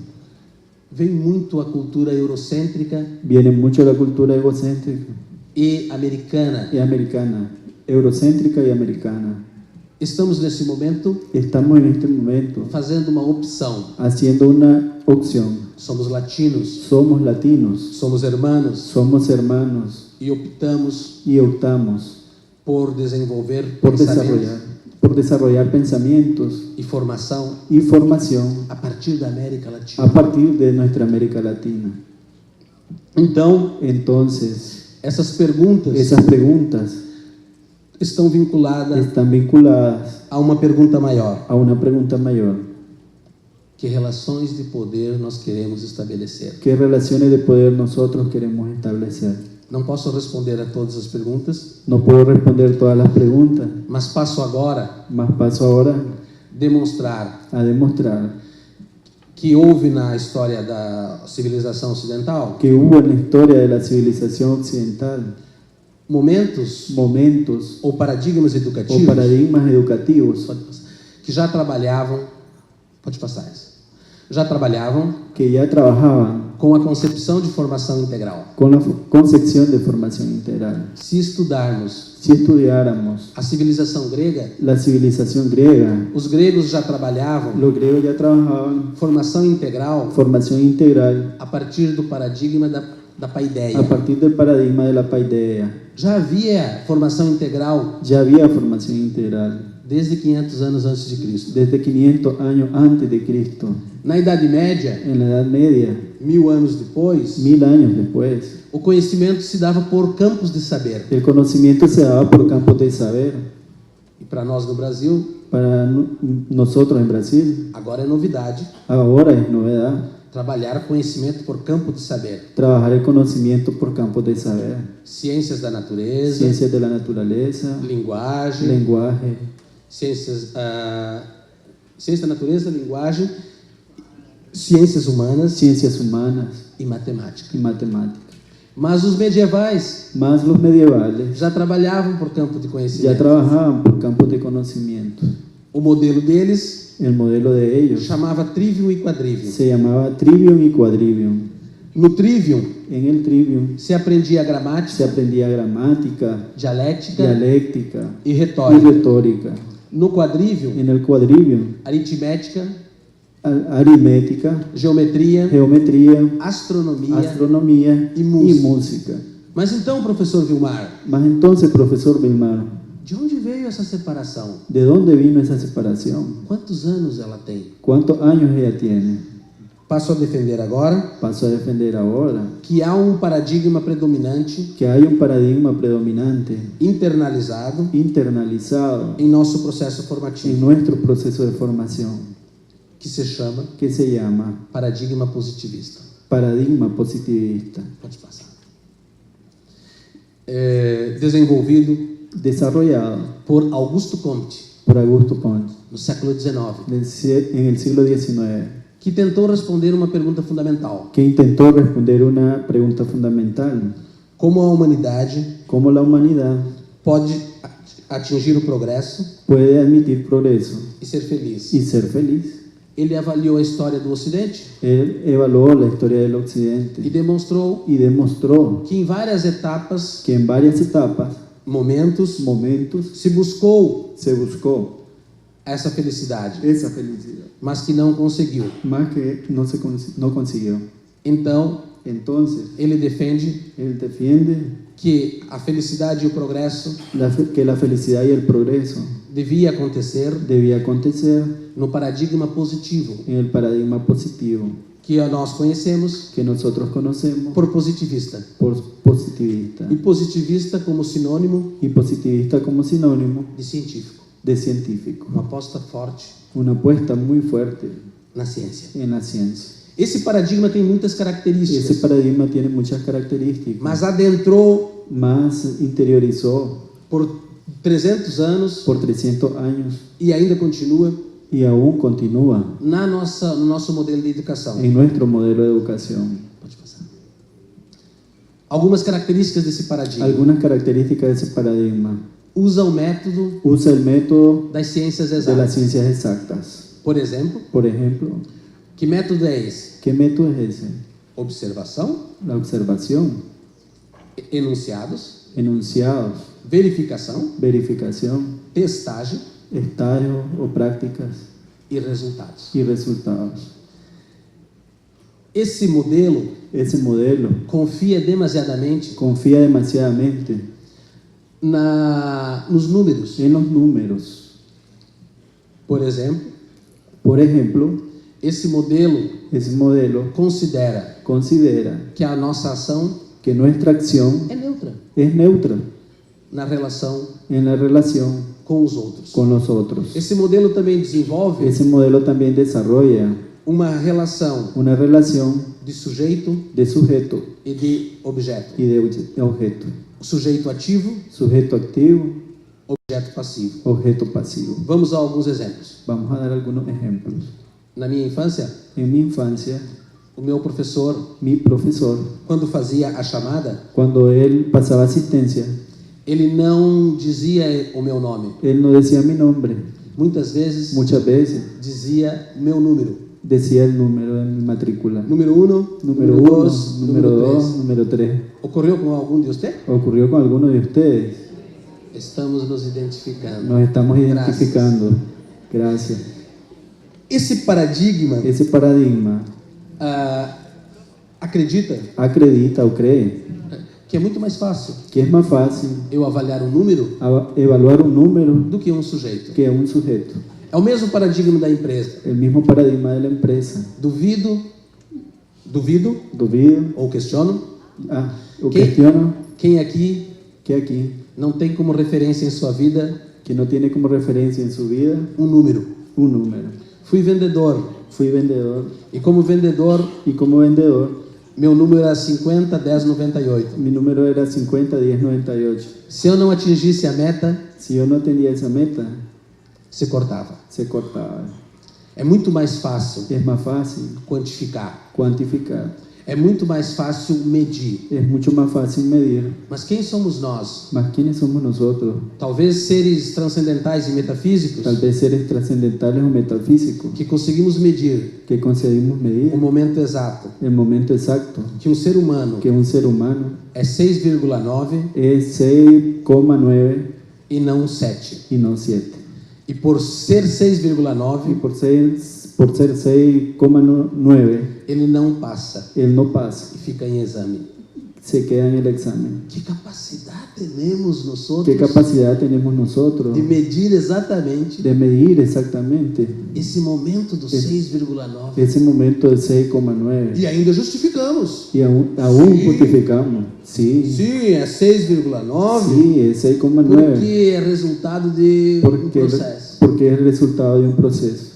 [SPEAKER 1] vem muito a cultura eurocêntrica
[SPEAKER 2] viene mucho la cultura egocéntrica
[SPEAKER 1] e americana.
[SPEAKER 2] y americana, eurocéntrica y americana.
[SPEAKER 1] Estamos, nesse momento,
[SPEAKER 2] Estamos en este momento
[SPEAKER 1] fazendo uma opção.
[SPEAKER 2] haciendo una opción.
[SPEAKER 1] Somos latinos,
[SPEAKER 2] Somos latinos,
[SPEAKER 1] somos hermanos
[SPEAKER 2] somos hermanos
[SPEAKER 1] e optamos
[SPEAKER 2] y optamos
[SPEAKER 1] por desenvolver
[SPEAKER 2] por
[SPEAKER 1] pensamentos
[SPEAKER 2] desarrollar pensamientos
[SPEAKER 1] e formação
[SPEAKER 2] y formación
[SPEAKER 1] a partir da América Latina.
[SPEAKER 2] a partir de nuestra América Latina.
[SPEAKER 1] Então,
[SPEAKER 2] Entonces,
[SPEAKER 1] essas perguntas
[SPEAKER 2] esas preguntas
[SPEAKER 1] estão vinculadas
[SPEAKER 2] están vinculadas
[SPEAKER 1] a uma pergunta maior:
[SPEAKER 2] a una pregunta mayor.
[SPEAKER 1] que relações de poder nós queremos estabelecer?
[SPEAKER 2] ¿Qué relaciones de poder nosotros queremos establecer?
[SPEAKER 1] Não posso responder a todas as perguntas,
[SPEAKER 2] No puedo responder todas las preguntas,
[SPEAKER 1] mas passo agora
[SPEAKER 2] más paso ahora
[SPEAKER 1] demonstrar
[SPEAKER 2] a demostrar
[SPEAKER 1] que houve na história da civilização ocidental
[SPEAKER 2] que hubo en la historia de la civilización occidental
[SPEAKER 1] momentos
[SPEAKER 2] momentos
[SPEAKER 1] ou paradigmas
[SPEAKER 2] o
[SPEAKER 1] educativos
[SPEAKER 2] paradigmas educativos
[SPEAKER 1] que já trabalhavam, pode passar isso, já trabalhavam
[SPEAKER 2] que ya trabajaban
[SPEAKER 1] com a concepção de formação integral.
[SPEAKER 2] con la concepción de formación integral.
[SPEAKER 1] Se estudarmos
[SPEAKER 2] Si estudiáramos
[SPEAKER 1] a civilização grega,
[SPEAKER 2] la civilización griega,
[SPEAKER 1] os gregos já trabalhavam
[SPEAKER 2] los griegos ya trabajaban
[SPEAKER 1] formação integral
[SPEAKER 2] formación integral
[SPEAKER 1] a partir do paradigma da paideia.
[SPEAKER 2] a partir del paradigma de la paideia.
[SPEAKER 1] Já havia formação integral
[SPEAKER 2] Ya había formación integral
[SPEAKER 1] desde 500 anos antes de Cristo.
[SPEAKER 2] desde 500 años antes de Cristo.
[SPEAKER 1] Na Idade Média,
[SPEAKER 2] En la Edad Media,
[SPEAKER 1] 1000 anos depois,
[SPEAKER 2] 1000 años después,
[SPEAKER 1] o conhecimento se dava por campos de saber.
[SPEAKER 2] el conocimiento se daba por campos de saber.
[SPEAKER 1] E para nós no Brasil,
[SPEAKER 2] Para nosotros en Brasil,
[SPEAKER 1] agora é novidade
[SPEAKER 2] ahora es novedad
[SPEAKER 1] trabalhar conhecimento por campo de saber.
[SPEAKER 2] trabajar el conocimiento por campos de saber.
[SPEAKER 1] Ciências da natureza,
[SPEAKER 2] Ciencias de la naturaleza,
[SPEAKER 1] linguagem,
[SPEAKER 2] lenguaje,
[SPEAKER 1] ciência da natureza, linguagem, ciências humanas
[SPEAKER 2] ciencias humanas
[SPEAKER 1] e matemática.
[SPEAKER 2] y matemáticas.
[SPEAKER 1] Mas os medievais
[SPEAKER 2] Más los medievales
[SPEAKER 1] já trabalhavam por campo de
[SPEAKER 2] ya
[SPEAKER 1] conhecimento.
[SPEAKER 2] trabajaban por campos de conocimiento.
[SPEAKER 1] O modelo deles
[SPEAKER 2] El modelo de ellos
[SPEAKER 1] chamava trivium e quadrivium.
[SPEAKER 2] se llamaba trivium y quadrivium.
[SPEAKER 1] No trivium
[SPEAKER 2] En el trivium
[SPEAKER 1] se aprendia
[SPEAKER 2] se
[SPEAKER 1] gramática,
[SPEAKER 2] aprendía gramática,
[SPEAKER 1] dialética
[SPEAKER 2] dialéctica
[SPEAKER 1] e
[SPEAKER 2] y
[SPEAKER 1] retórica.
[SPEAKER 2] retórica.
[SPEAKER 1] No quadrivium,
[SPEAKER 2] En el quadrivium,
[SPEAKER 1] aritmética,
[SPEAKER 2] aritmética,
[SPEAKER 1] geometria,
[SPEAKER 2] geometría,
[SPEAKER 1] astronomia.
[SPEAKER 2] astronomía
[SPEAKER 1] y
[SPEAKER 2] y
[SPEAKER 1] música.
[SPEAKER 2] música.
[SPEAKER 1] Mas então, professor Vilmar,
[SPEAKER 2] Mas entonces, profesor Vilmar,
[SPEAKER 1] de onde veio essa separação?
[SPEAKER 2] ¿de dónde vino esa separación?
[SPEAKER 1] Quantos anos ela tem?
[SPEAKER 2] ¿Cuántos años ella tiene?
[SPEAKER 1] Passo a defender agora
[SPEAKER 2] Paso a defender ahora
[SPEAKER 1] que há um paradigma predominante,
[SPEAKER 2] que hay un paradigma predominante,
[SPEAKER 1] internalizado
[SPEAKER 2] internalizado
[SPEAKER 1] em nosso processo
[SPEAKER 2] en
[SPEAKER 1] formativo,
[SPEAKER 2] nuestro proceso de formación,
[SPEAKER 1] que se chama
[SPEAKER 2] que se llama
[SPEAKER 1] paradigma positivista.
[SPEAKER 2] paradigma positivista,
[SPEAKER 1] Pode passar. Desenvolvido
[SPEAKER 2] desarrollado
[SPEAKER 1] por Augusto Comte
[SPEAKER 2] por Augusto Comte
[SPEAKER 1] no século XIX,
[SPEAKER 2] en el siglo XIX,
[SPEAKER 1] que tentou responder uma pergunta fundamental:
[SPEAKER 2] que intentó responder una pregunta fundamental:
[SPEAKER 1] como a humanidade
[SPEAKER 2] ¿cómo la humanidad
[SPEAKER 1] pode atingir o progresso
[SPEAKER 2] puede admitir progreso
[SPEAKER 1] e ser feliz?
[SPEAKER 2] y ser feliz?
[SPEAKER 1] ele avaliou a história do Ocidente
[SPEAKER 2] Él evaluó la historia del Occidente
[SPEAKER 1] e demonstrou
[SPEAKER 2] y demostró
[SPEAKER 1] que em várias etapas,
[SPEAKER 2] que en varias etapas,
[SPEAKER 1] momentos,
[SPEAKER 2] momentos,
[SPEAKER 1] se buscou
[SPEAKER 2] se buscó
[SPEAKER 1] essa felicidade,
[SPEAKER 2] esa felicidad,
[SPEAKER 1] mas que não conseguiu.
[SPEAKER 2] más que no consiguió.
[SPEAKER 1] Então,
[SPEAKER 2] Entonces,
[SPEAKER 1] ele defende
[SPEAKER 2] él defiende
[SPEAKER 1] que a felicidade e o progresso
[SPEAKER 2] que la felicidad y el progreso
[SPEAKER 1] devia acontecer
[SPEAKER 2] debía acontecer
[SPEAKER 1] no paradigma positivo
[SPEAKER 2] en el paradigma positivo
[SPEAKER 1] que nós conhecemos
[SPEAKER 2] que nosotros conocemos
[SPEAKER 1] por positivista.
[SPEAKER 2] por positivista,
[SPEAKER 1] E positivista como sinônimo
[SPEAKER 2] y positivista como sinónimo
[SPEAKER 1] de científico.
[SPEAKER 2] de científico.
[SPEAKER 1] Uma aposta forte
[SPEAKER 2] Una apuesta muy fuerte
[SPEAKER 1] na ciência.
[SPEAKER 2] en la ciencia.
[SPEAKER 1] Esse paradigma tem muitas
[SPEAKER 2] Ese
[SPEAKER 1] características,
[SPEAKER 2] paradigma tiene muchas características,
[SPEAKER 1] mas adentrou
[SPEAKER 2] más interiorizó
[SPEAKER 1] por 300 anos
[SPEAKER 2] por 300 años
[SPEAKER 1] e ainda continua
[SPEAKER 2] y aún continúa
[SPEAKER 1] no nosso modelo de educação.
[SPEAKER 2] en nuestro modelo de educación.
[SPEAKER 1] Pode passar. Algumas características desse paradigma.
[SPEAKER 2] Algunas características de ese paradigma.
[SPEAKER 1] Usa o método
[SPEAKER 2] Usa el método
[SPEAKER 1] das ciências
[SPEAKER 2] de las
[SPEAKER 1] exatas.
[SPEAKER 2] ciencias exactas.
[SPEAKER 1] Por exemplo,
[SPEAKER 2] Por ejemplo,
[SPEAKER 1] que método é esse?
[SPEAKER 2] ¿qué método es ese?
[SPEAKER 1] Observação,
[SPEAKER 2] La observación,
[SPEAKER 1] enunciados,
[SPEAKER 2] enunciados,
[SPEAKER 1] verificação,
[SPEAKER 2] verificación,
[SPEAKER 1] testagem
[SPEAKER 2] estadios o prácticas
[SPEAKER 1] e resultados.
[SPEAKER 2] y resultados.
[SPEAKER 1] Esse modelo
[SPEAKER 2] Ese modelo
[SPEAKER 1] confia demasiadamente
[SPEAKER 2] confía demasiadamente
[SPEAKER 1] nos números.
[SPEAKER 2] en los números.
[SPEAKER 1] Por exemplo,
[SPEAKER 2] Por ejemplo,
[SPEAKER 1] esse modelo
[SPEAKER 2] ese modelo
[SPEAKER 1] considera
[SPEAKER 2] considera
[SPEAKER 1] que a nossa ação
[SPEAKER 2] que nuestra acción
[SPEAKER 1] é neutra
[SPEAKER 2] es neutra
[SPEAKER 1] na relação
[SPEAKER 2] en la relación
[SPEAKER 1] com os outros.
[SPEAKER 2] con los otros.
[SPEAKER 1] Esse modelo também desenvolve
[SPEAKER 2] Ese modelo también desarrolla
[SPEAKER 1] uma relação
[SPEAKER 2] una relación
[SPEAKER 1] de sujeito
[SPEAKER 2] de sujeto
[SPEAKER 1] e de objeto.
[SPEAKER 2] y de objeto.
[SPEAKER 1] Sujeito ativo,
[SPEAKER 2] Sujeto activo,
[SPEAKER 1] objeto passivo.
[SPEAKER 2] objeto pasivo.
[SPEAKER 1] Vamos a alguns exemplos.
[SPEAKER 2] Vamos a dar algunos ejemplos.
[SPEAKER 1] Na minha infância,
[SPEAKER 2] En mi infancia,
[SPEAKER 1] o meu professor,
[SPEAKER 2] mi profesor,
[SPEAKER 1] quando fazia a chamada,
[SPEAKER 2] cuando él pasaba asistencia,
[SPEAKER 1] ele não dizia o meu nome.
[SPEAKER 2] él no decía mi nombre.
[SPEAKER 1] Muitas vezes
[SPEAKER 2] Muchas veces
[SPEAKER 1] dizia o meu número.
[SPEAKER 2] decía el número de mi matrícula.
[SPEAKER 1] Número 1,
[SPEAKER 2] Número 1, número 2, número 3.
[SPEAKER 1] Ocorreu com algum de você?
[SPEAKER 2] ¿Ocurrió con alguno de ustedes?
[SPEAKER 1] Estamos nos identificando.
[SPEAKER 2] Nos estamos
[SPEAKER 1] Gracias.
[SPEAKER 2] identificando. Gracias.
[SPEAKER 1] Esse paradigma
[SPEAKER 2] Ese paradigma
[SPEAKER 1] acredita
[SPEAKER 2] acredita o cree
[SPEAKER 1] que é muito mais fácil
[SPEAKER 2] que es más fácil
[SPEAKER 1] eu avaliar um número
[SPEAKER 2] evaluar un número
[SPEAKER 1] do que um sujeito.
[SPEAKER 2] que un sujeto.
[SPEAKER 1] É o mesmo paradigma da empresa.
[SPEAKER 2] El mismo paradigma de la empresa.
[SPEAKER 1] Duvido
[SPEAKER 2] Duvido
[SPEAKER 1] ou questiono.
[SPEAKER 2] o
[SPEAKER 1] ¿Qué?
[SPEAKER 2] cuestiono
[SPEAKER 1] Quem aqui
[SPEAKER 2] que aquí,
[SPEAKER 1] não tem como referência em sua vida
[SPEAKER 2] que no tiene como referencia en su vida
[SPEAKER 1] um número?
[SPEAKER 2] un número.
[SPEAKER 1] Fui vendedor
[SPEAKER 2] Fui vendedor
[SPEAKER 1] e como vendedor
[SPEAKER 2] y como vendedor
[SPEAKER 1] meu número era 50 10 98.
[SPEAKER 2] mi número era 50 10 98.
[SPEAKER 1] Se eu não atingisse a meta,
[SPEAKER 2] Si yo no atendía esa meta,
[SPEAKER 1] se cortava.
[SPEAKER 2] se cortaba.
[SPEAKER 1] É muito mais fácil
[SPEAKER 2] Es más fácil
[SPEAKER 1] quantificar.
[SPEAKER 2] cuantificar.
[SPEAKER 1] É muito mais fácil medir.
[SPEAKER 2] Es mucho más fácil medir.
[SPEAKER 1] Mas quem somos nós?
[SPEAKER 2] Mas ¿quiénes somos nosotros?
[SPEAKER 1] Talvez seres transcendentais e metafísicos
[SPEAKER 2] Tal vez seres trascendentales o metafísicos
[SPEAKER 1] que conseguimos medir
[SPEAKER 2] que conseguimos medir
[SPEAKER 1] o momento exato
[SPEAKER 2] el momento exacto
[SPEAKER 1] que um ser humano
[SPEAKER 2] que un ser humano
[SPEAKER 1] é 6,9
[SPEAKER 2] es 6,9
[SPEAKER 1] e não 7.
[SPEAKER 2] y no 7.
[SPEAKER 1] E por ser
[SPEAKER 2] Y
[SPEAKER 1] 6,9,
[SPEAKER 2] por ser 6,9,
[SPEAKER 1] ele não passa
[SPEAKER 2] él no pasa,
[SPEAKER 1] e fica em exame.
[SPEAKER 2] se queda en el examen.
[SPEAKER 1] Que capacidade temos nosotros
[SPEAKER 2] ¿Qué capacidad tenemos nosotros
[SPEAKER 1] de medir exatamente
[SPEAKER 2] de medir exactamente
[SPEAKER 1] esse momento do 6,9
[SPEAKER 2] ese momento de 6,9?
[SPEAKER 1] e ainda justificamos?
[SPEAKER 2] Y aún
[SPEAKER 1] Sí.
[SPEAKER 2] justificamos. Sí,
[SPEAKER 1] Sim, é 6,9
[SPEAKER 2] sí, es 6,9
[SPEAKER 1] porque é resultado de um processo.
[SPEAKER 2] porque es el resultado de un proceso.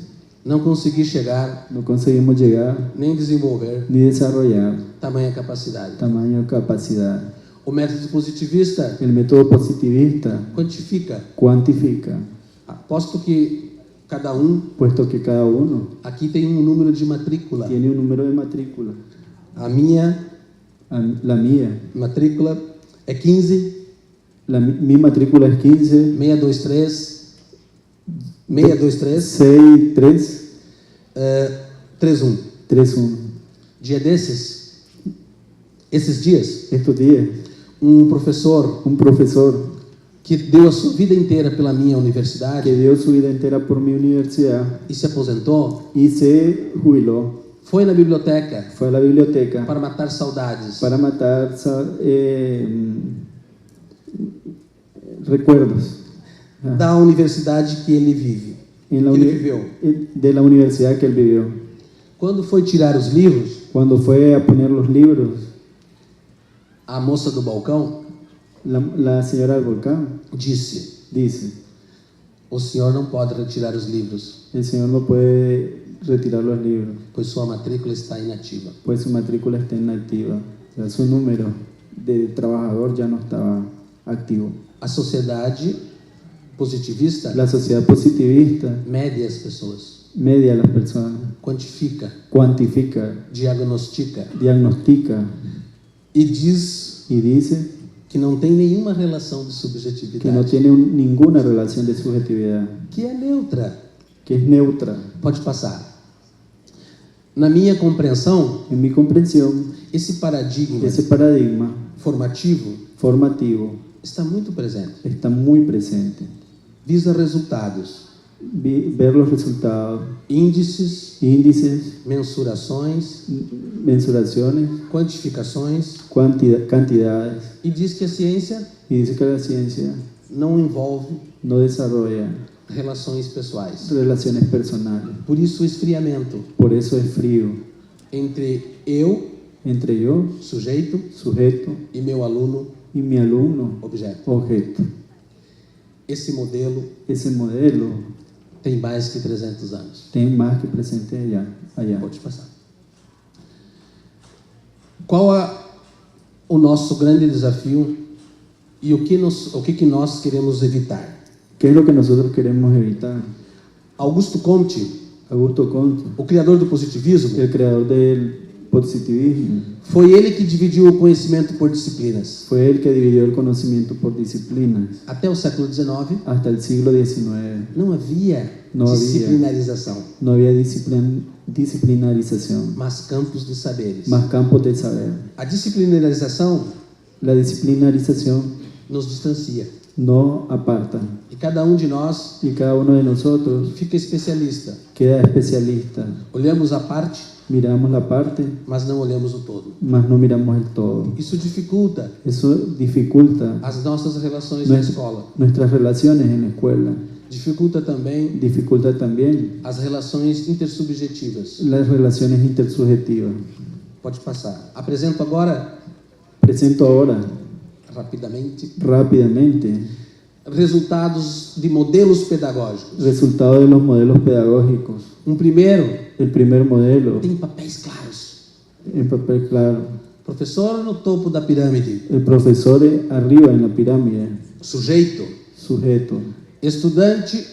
[SPEAKER 1] Não consegui chegar
[SPEAKER 2] No conseguimos llegar
[SPEAKER 1] nem desenvolver
[SPEAKER 2] ni desarrollar
[SPEAKER 1] tamanha capacidade.
[SPEAKER 2] tamaño de capacidad.
[SPEAKER 1] O método positivista
[SPEAKER 2] El método positivista
[SPEAKER 1] quantifica.
[SPEAKER 2] cuantifica,
[SPEAKER 1] Aposto que cada um
[SPEAKER 2] puesto que cada uno
[SPEAKER 1] aqui tem um número de matrícula.
[SPEAKER 2] tiene un número de matrícula.
[SPEAKER 1] A minha
[SPEAKER 2] La mía,
[SPEAKER 1] matrícula é 15
[SPEAKER 2] mi matrícula es 15
[SPEAKER 1] 623 623
[SPEAKER 2] 63
[SPEAKER 1] 3:1.
[SPEAKER 2] 3:1.
[SPEAKER 1] Dia esses dias,
[SPEAKER 2] Estos días,
[SPEAKER 1] um professor
[SPEAKER 2] un profesor
[SPEAKER 1] que deu a sua vida inteira pela minha
[SPEAKER 2] que
[SPEAKER 1] universidade
[SPEAKER 2] dio su vida entera por mi universidad
[SPEAKER 1] e se aposentou,
[SPEAKER 2] y se jubiló,
[SPEAKER 1] foi na biblioteca
[SPEAKER 2] fue a la biblioteca
[SPEAKER 1] para matar saudades.
[SPEAKER 2] para matar recuerdos
[SPEAKER 1] Da universidade que ele vive.
[SPEAKER 2] en la
[SPEAKER 1] Ele
[SPEAKER 2] uni-
[SPEAKER 1] viveu.
[SPEAKER 2] de la universidad que él vivió.
[SPEAKER 1] Quando foi tirar os livros,
[SPEAKER 2] Cuando fue a poner los libros,
[SPEAKER 1] a moça do balcão
[SPEAKER 2] la señora del volcán
[SPEAKER 1] disse:
[SPEAKER 2] dice,
[SPEAKER 1] o senhor não pode retirar os livros,
[SPEAKER 2] el señor no puede retirar los libros,
[SPEAKER 1] pois sua matrícula está inativa.
[SPEAKER 2] pues su matrícula está inactiva. O sea, su número de trabajador ya no estaba activo.
[SPEAKER 1] A sociedade positivista
[SPEAKER 2] La sociedad positivista
[SPEAKER 1] mede as pessoas,
[SPEAKER 2] media a las personas,
[SPEAKER 1] quantifica,
[SPEAKER 2] cuantifica,
[SPEAKER 1] diagnostica
[SPEAKER 2] diagnostica
[SPEAKER 1] e diz
[SPEAKER 2] y dice
[SPEAKER 1] que não tem nenhuma relação de
[SPEAKER 2] que no
[SPEAKER 1] subjetividade,
[SPEAKER 2] tiene ninguna relación de subjetividad,
[SPEAKER 1] que é neutra.
[SPEAKER 2] que es neutra.
[SPEAKER 1] Pode passar. Na minha compreensão,
[SPEAKER 2] En mi comprensión,
[SPEAKER 1] esse paradigma
[SPEAKER 2] ese paradigma
[SPEAKER 1] formativo
[SPEAKER 2] formativo
[SPEAKER 1] está muito presente.
[SPEAKER 2] está muy presente.
[SPEAKER 1] Visa resultados,
[SPEAKER 2] Ver los resultados,
[SPEAKER 1] índices,
[SPEAKER 2] índices,
[SPEAKER 1] mensurações,
[SPEAKER 2] mensuraciones,
[SPEAKER 1] quantificações,
[SPEAKER 2] cantidades,
[SPEAKER 1] e diz que a ciência
[SPEAKER 2] y dice que la ciencia
[SPEAKER 1] não envolve
[SPEAKER 2] no desarrolla
[SPEAKER 1] relações pessoais.
[SPEAKER 2] relaciones personales.
[SPEAKER 1] Por isso o esfriamento
[SPEAKER 2] Por eso es frío
[SPEAKER 1] entre eu,
[SPEAKER 2] entre yo,
[SPEAKER 1] sujeito,
[SPEAKER 2] sujeto,
[SPEAKER 1] e meu aluno,
[SPEAKER 2] y mi alumno,
[SPEAKER 1] objeto.
[SPEAKER 2] objeto.
[SPEAKER 1] Esse modelo
[SPEAKER 2] Ese modelo
[SPEAKER 1] tem mais que 300 anos.
[SPEAKER 2] tem más que presente allá.
[SPEAKER 1] Pode passar. Qual é o nosso grande desafio e o que nós queremos evitar?
[SPEAKER 2] ¿Qué es lo que nosotros queremos evitar?
[SPEAKER 1] Augusto Comte,
[SPEAKER 2] Augusto Comte,
[SPEAKER 1] o criador do positivismo,
[SPEAKER 2] el creador del positivismo,
[SPEAKER 1] foi ele que dividiu o conhecimento por disciplinas.
[SPEAKER 2] fue el que dividió el conocimiento por disciplinas.
[SPEAKER 1] Até o século XIX,
[SPEAKER 2] Hasta el siglo XIX
[SPEAKER 1] não havia
[SPEAKER 2] Não havia.
[SPEAKER 1] disciplinarização,
[SPEAKER 2] no había disciplinarización,
[SPEAKER 1] mas campos de saberes.
[SPEAKER 2] más campos de saber.
[SPEAKER 1] A disciplinarização
[SPEAKER 2] La disciplinarización
[SPEAKER 1] nos distancia
[SPEAKER 2] no aparta
[SPEAKER 1] e cada um de nós
[SPEAKER 2] y cada uno de nosotros
[SPEAKER 1] fica especialista.
[SPEAKER 2] queda especialista.
[SPEAKER 1] Olhamos a parte,
[SPEAKER 2] Miramos la parte,
[SPEAKER 1] mas não olhamos o todo.
[SPEAKER 2] mas no miramos el todo.
[SPEAKER 1] Isso dificulta
[SPEAKER 2] Eso dificulta
[SPEAKER 1] as nossas relações na escola.
[SPEAKER 2] nuestras relaciones en la escuela.
[SPEAKER 1] Dificulta também
[SPEAKER 2] Dificulta también
[SPEAKER 1] as relações intersubjetivas.
[SPEAKER 2] las relaciones intersubjetivas.
[SPEAKER 1] Pode passar. Apresento agora,
[SPEAKER 2] Presento ahora
[SPEAKER 1] rapidamente,
[SPEAKER 2] rápidamente
[SPEAKER 1] resultados de modelos pedagógicos.
[SPEAKER 2] resultados de los modelos pedagógicos.
[SPEAKER 1] Primeiro,
[SPEAKER 2] El primer modelo,
[SPEAKER 1] tem papéis claros.
[SPEAKER 2] en papel claro.
[SPEAKER 1] Professor no topo da pirâmide,
[SPEAKER 2] El profesor arriba en la pirámide,
[SPEAKER 1] sujeito.
[SPEAKER 2] sujeto.
[SPEAKER 1] Estudante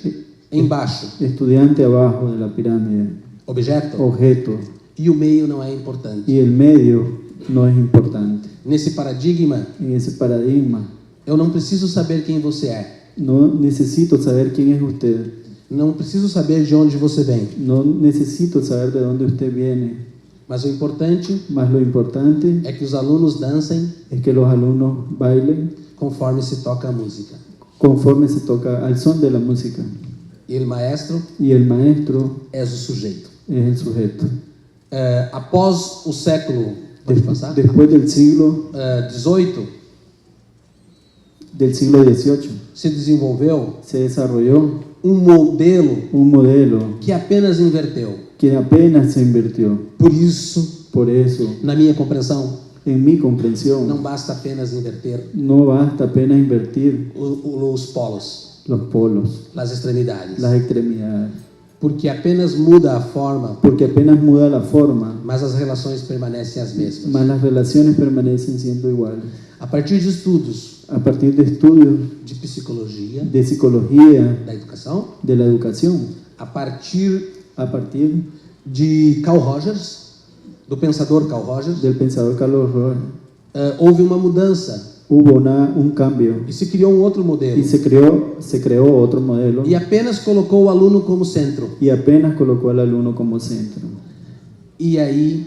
[SPEAKER 1] embaixo,
[SPEAKER 2] Estudiante abajo de la pirámide,
[SPEAKER 1] objeto.
[SPEAKER 2] objeto.
[SPEAKER 1] E o meio não é importante.
[SPEAKER 2] Y el medio no es importante.
[SPEAKER 1] Nesse paradigma,
[SPEAKER 2] En ese paradigma,
[SPEAKER 1] eu não preciso saber quem você é.
[SPEAKER 2] no necesito saber quién es usted.
[SPEAKER 1] Não preciso saber de onde você vem.
[SPEAKER 2] No necesito saber de dónde usted viene.
[SPEAKER 1] Mas o importante
[SPEAKER 2] Más lo importante
[SPEAKER 1] é que os alunos dancem
[SPEAKER 2] es que los alumnos bailen
[SPEAKER 1] conforme se toca a música.
[SPEAKER 2] conforme se toca al son de la música.
[SPEAKER 1] E o maestro
[SPEAKER 2] Y el maestro
[SPEAKER 1] é o sujeito.
[SPEAKER 2] es el sujeto.
[SPEAKER 1] Após o século, pode passar?
[SPEAKER 2] Después del siglo
[SPEAKER 1] XVIII,
[SPEAKER 2] XVIII
[SPEAKER 1] se desenvolveu
[SPEAKER 2] se desarrolló
[SPEAKER 1] modelo
[SPEAKER 2] un modelo
[SPEAKER 1] que apenas inverteu.
[SPEAKER 2] que apenas se invirtió.
[SPEAKER 1] Por isso,
[SPEAKER 2] Por eso,
[SPEAKER 1] na minha compreensão,
[SPEAKER 2] en mi comprensión,
[SPEAKER 1] não basta apenas inverter
[SPEAKER 2] no basta apenas invertir
[SPEAKER 1] os polos,
[SPEAKER 2] los polos,
[SPEAKER 1] as extremidades,
[SPEAKER 2] las extremidades,
[SPEAKER 1] porque apenas muda a forma,
[SPEAKER 2] porque apenas muda la forma,
[SPEAKER 1] mas as relações permanecem as mesmas.
[SPEAKER 2] mas las relaciones permanecen siendo iguales.
[SPEAKER 1] A partir de estudos
[SPEAKER 2] A partir de estudios
[SPEAKER 1] de psicologia
[SPEAKER 2] de psicología,
[SPEAKER 1] da educação,
[SPEAKER 2] de la educación,
[SPEAKER 1] a partir
[SPEAKER 2] a partir
[SPEAKER 1] de Carl Rogers, do pensador Carl Rogers,
[SPEAKER 2] del pensador Carlos Rojas,
[SPEAKER 1] houve uma mudança
[SPEAKER 2] hubo un cambio
[SPEAKER 1] e se criou um outro modelo.
[SPEAKER 2] y se creó otro modelo
[SPEAKER 1] E apenas colocou o aluno como centro.
[SPEAKER 2] y apenas colocó al alumno como centro.
[SPEAKER 1] E aí,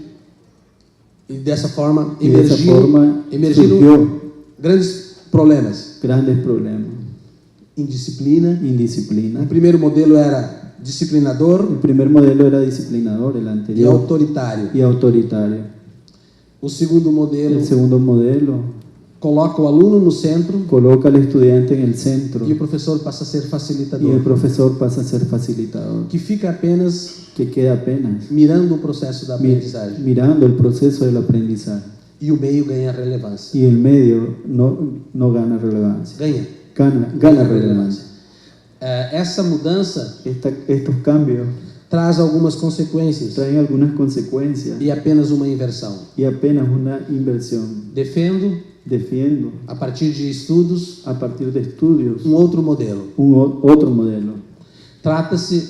[SPEAKER 1] e dessa forma,
[SPEAKER 2] Y de esa forma
[SPEAKER 1] emergiram
[SPEAKER 2] surgió
[SPEAKER 1] grandes problemas.
[SPEAKER 2] grandes problemas.
[SPEAKER 1] Indisciplina.
[SPEAKER 2] Indisciplina.
[SPEAKER 1] O primeiro modelo era disciplinador
[SPEAKER 2] El primer modelo era disciplinador, el
[SPEAKER 1] e
[SPEAKER 2] anterior,
[SPEAKER 1] autoritário.
[SPEAKER 2] y autoritario.
[SPEAKER 1] O segundo modelo
[SPEAKER 2] El segundo modelo
[SPEAKER 1] coloca o aluno no centro
[SPEAKER 2] coloca al estudiante en el centro
[SPEAKER 1] e o professor passa a ser
[SPEAKER 2] y el
[SPEAKER 1] facilitador,
[SPEAKER 2] profesor pasa a ser facilitador,
[SPEAKER 1] que fica apenas
[SPEAKER 2] que queda apenas
[SPEAKER 1] mirando o processo da aprendizagem.
[SPEAKER 2] mirando el proceso del aprendizaje.
[SPEAKER 1] E o meio ganha relevância.
[SPEAKER 2] Y el medio no gana relevancia, gana relevancia.
[SPEAKER 1] Essa mudança
[SPEAKER 2] Estos cambios
[SPEAKER 1] traz algumas consequências
[SPEAKER 2] traen algunas consecuencias
[SPEAKER 1] e apenas uma inversão.
[SPEAKER 2] y apenas una inversión.
[SPEAKER 1] Defiendo, a partir de estudos,
[SPEAKER 2] a partir de estudios,
[SPEAKER 1] outro modelo.
[SPEAKER 2] Otro modelo.
[SPEAKER 1] Trata-se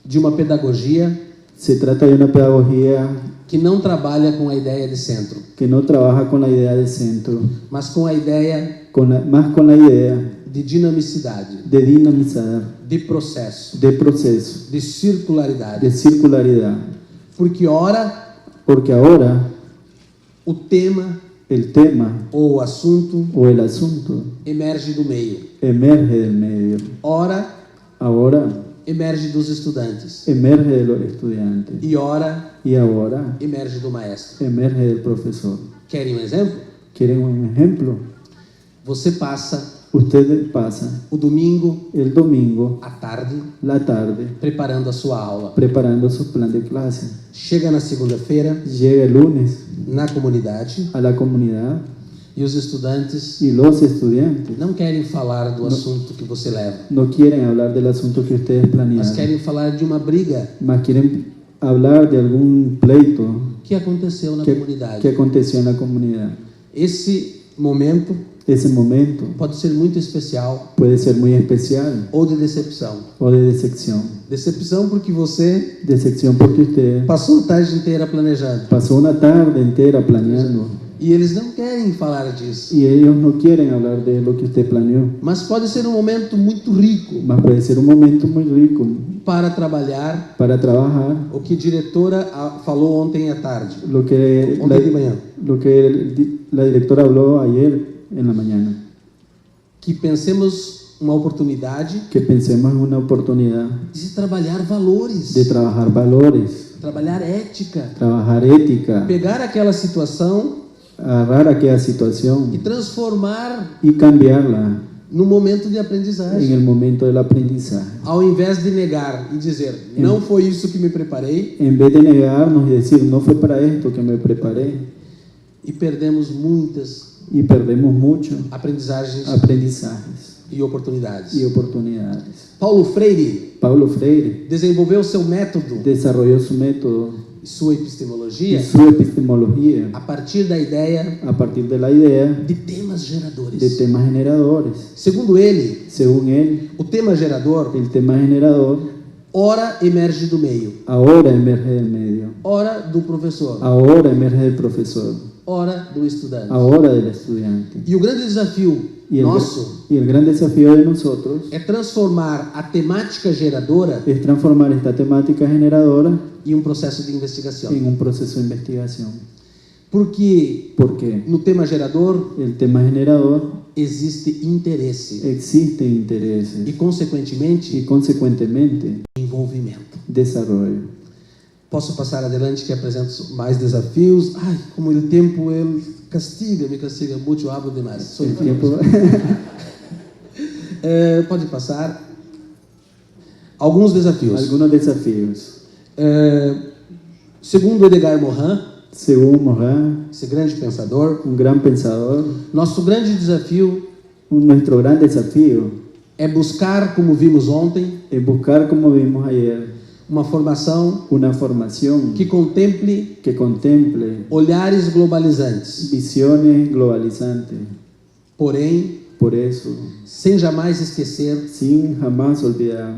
[SPEAKER 1] de uma pedagogia
[SPEAKER 2] Se trata de una pedagogía
[SPEAKER 1] que não trabalha com a ideia de centro,
[SPEAKER 2] que no trabaja con la idea de centro,
[SPEAKER 1] mas com a ideia
[SPEAKER 2] más con la idea
[SPEAKER 1] de dinamicidade,
[SPEAKER 2] de dinamizar,
[SPEAKER 1] de processo,
[SPEAKER 2] de proceso,
[SPEAKER 1] de circularidade.
[SPEAKER 2] de circularidad.
[SPEAKER 1] Porque ora
[SPEAKER 2] Porque ahora
[SPEAKER 1] o tema
[SPEAKER 2] el tema
[SPEAKER 1] ou o assunto
[SPEAKER 2] o el asunto
[SPEAKER 1] emerge do meio,
[SPEAKER 2] emerge del medio,
[SPEAKER 1] ora
[SPEAKER 2] ahora
[SPEAKER 1] emerge dos estudantes
[SPEAKER 2] emerge de los estudiantes
[SPEAKER 1] e ora
[SPEAKER 2] y ahora
[SPEAKER 1] emerge do maestro.
[SPEAKER 2] emerge del profesor.
[SPEAKER 1] Querem um exemplo?
[SPEAKER 2] ¿Quieren un ejemplo?
[SPEAKER 1] Você passa
[SPEAKER 2] Usted pasa
[SPEAKER 1] o domingo
[SPEAKER 2] el domingo,
[SPEAKER 1] à tarde
[SPEAKER 2] la tarde,
[SPEAKER 1] preparando a sua aula.
[SPEAKER 2] preparando su plan de clase.
[SPEAKER 1] Chega na segunda-feira
[SPEAKER 2] Llega el lunes
[SPEAKER 1] na comunidade
[SPEAKER 2] a la comunidad
[SPEAKER 1] e os estudantes
[SPEAKER 2] y los estudiantes
[SPEAKER 1] não querem falar do assunto que você leva,
[SPEAKER 2] no quieren hablar del asunto que ustedes
[SPEAKER 1] mas
[SPEAKER 2] planearon,
[SPEAKER 1] querem falar de uma briga
[SPEAKER 2] más quieren hablar de algún pleito
[SPEAKER 1] que aconteceu na
[SPEAKER 2] que
[SPEAKER 1] comunidade.
[SPEAKER 2] aconteció en la comunidad.
[SPEAKER 1] Esse momento
[SPEAKER 2] Ese momento
[SPEAKER 1] pode ser muito especial
[SPEAKER 2] puede ser muy especial
[SPEAKER 1] ou de decepção.
[SPEAKER 2] o de decepción.
[SPEAKER 1] Decepção porque você
[SPEAKER 2] Decepción porque usted
[SPEAKER 1] passou a tarde inteira planejando
[SPEAKER 2] pasó una tarde entera planeando
[SPEAKER 1] e eles não querem falar disso.
[SPEAKER 2] y ellos no quieren hablar de lo que usted planeó.
[SPEAKER 1] Mas pode ser um momento muito rico
[SPEAKER 2] Más puede ser un momento muy rico
[SPEAKER 1] para trabalhar
[SPEAKER 2] para trabajar
[SPEAKER 1] o que a diretora falou ontem à tarde,
[SPEAKER 2] lo que
[SPEAKER 1] ontem de manhã,
[SPEAKER 2] la directora habló ayer en la mañana.
[SPEAKER 1] que pensemos uma oportunidade
[SPEAKER 2] Que pensemos en una oportunidad
[SPEAKER 1] de se trabalhar valores,
[SPEAKER 2] de trabajar valores,
[SPEAKER 1] trabalhar ética,
[SPEAKER 2] trabajar ética,
[SPEAKER 1] pegar aquela situação
[SPEAKER 2] agarrar aquella situación
[SPEAKER 1] e transformar
[SPEAKER 2] y cambiarla
[SPEAKER 1] no momento de
[SPEAKER 2] en
[SPEAKER 1] aprendizagem.
[SPEAKER 2] el momento del aprendizaje.
[SPEAKER 1] Ao invés de negar e dizer, não foi isso que me preparei,
[SPEAKER 2] En vez de negarnos y decir, no fue para esto que me preparé,
[SPEAKER 1] e perdemos muitas
[SPEAKER 2] y perdemos mucho
[SPEAKER 1] aprendizagens
[SPEAKER 2] aprendizajes
[SPEAKER 1] e oportunidades.
[SPEAKER 2] y oportunidades.
[SPEAKER 1] Paulo Freire
[SPEAKER 2] Paulo Freire
[SPEAKER 1] desenvolveu seu método
[SPEAKER 2] desarrolló su método
[SPEAKER 1] e sua
[SPEAKER 2] y
[SPEAKER 1] epistemologia
[SPEAKER 2] su epistemología
[SPEAKER 1] a partir da ideia
[SPEAKER 2] a partir de la idea
[SPEAKER 1] de temas geradores.
[SPEAKER 2] de temas generadores.
[SPEAKER 1] Segundo ele,
[SPEAKER 2] Según él,
[SPEAKER 1] o tema gerador
[SPEAKER 2] el tema generador
[SPEAKER 1] ora emerge do meio,
[SPEAKER 2] ahora emerge del medio,
[SPEAKER 1] ora do professor,
[SPEAKER 2] ahora emerge del profesor,
[SPEAKER 1] ora do estudante.
[SPEAKER 2] ahora del estudiante.
[SPEAKER 1] E o grande desafio
[SPEAKER 2] Y
[SPEAKER 1] nosso
[SPEAKER 2] el gran desafío de nosotros
[SPEAKER 1] é transformar a temática geradora
[SPEAKER 2] es transformar esta temática generadora
[SPEAKER 1] em um processo de investigação.
[SPEAKER 2] en un proceso de investigación.
[SPEAKER 1] Porque
[SPEAKER 2] Porque
[SPEAKER 1] no tema gerador
[SPEAKER 2] el tema generador
[SPEAKER 1] existe interesse
[SPEAKER 2] existe intereses
[SPEAKER 1] e, consequentemente,
[SPEAKER 2] y consecuentemente
[SPEAKER 1] envolvimento.
[SPEAKER 2] desarrollo.
[SPEAKER 1] Posso passar adiante que apresento mais desafios? Ai, como o tempo ele me castiga muito, eu hablo demais. Sou
[SPEAKER 2] El tiempo,
[SPEAKER 1] pode passar. Alguns desafios.
[SPEAKER 2] algunos desafíos.
[SPEAKER 1] Segundo Edgar Morin,
[SPEAKER 2] Según Morin,
[SPEAKER 1] esse grande pensador,
[SPEAKER 2] un gran pensador,
[SPEAKER 1] nosso grande desafio
[SPEAKER 2] nuestro gran desafío
[SPEAKER 1] é buscar, como vimos ontem,
[SPEAKER 2] es buscar, como vimos ayer,
[SPEAKER 1] uma formação
[SPEAKER 2] una formación
[SPEAKER 1] que contemple
[SPEAKER 2] que contemple
[SPEAKER 1] olhares globalizantes,
[SPEAKER 2] visiones globalizantes.
[SPEAKER 1] porém,
[SPEAKER 2] Por eso,
[SPEAKER 1] sem jamais esquecer
[SPEAKER 2] sin jamás olvidar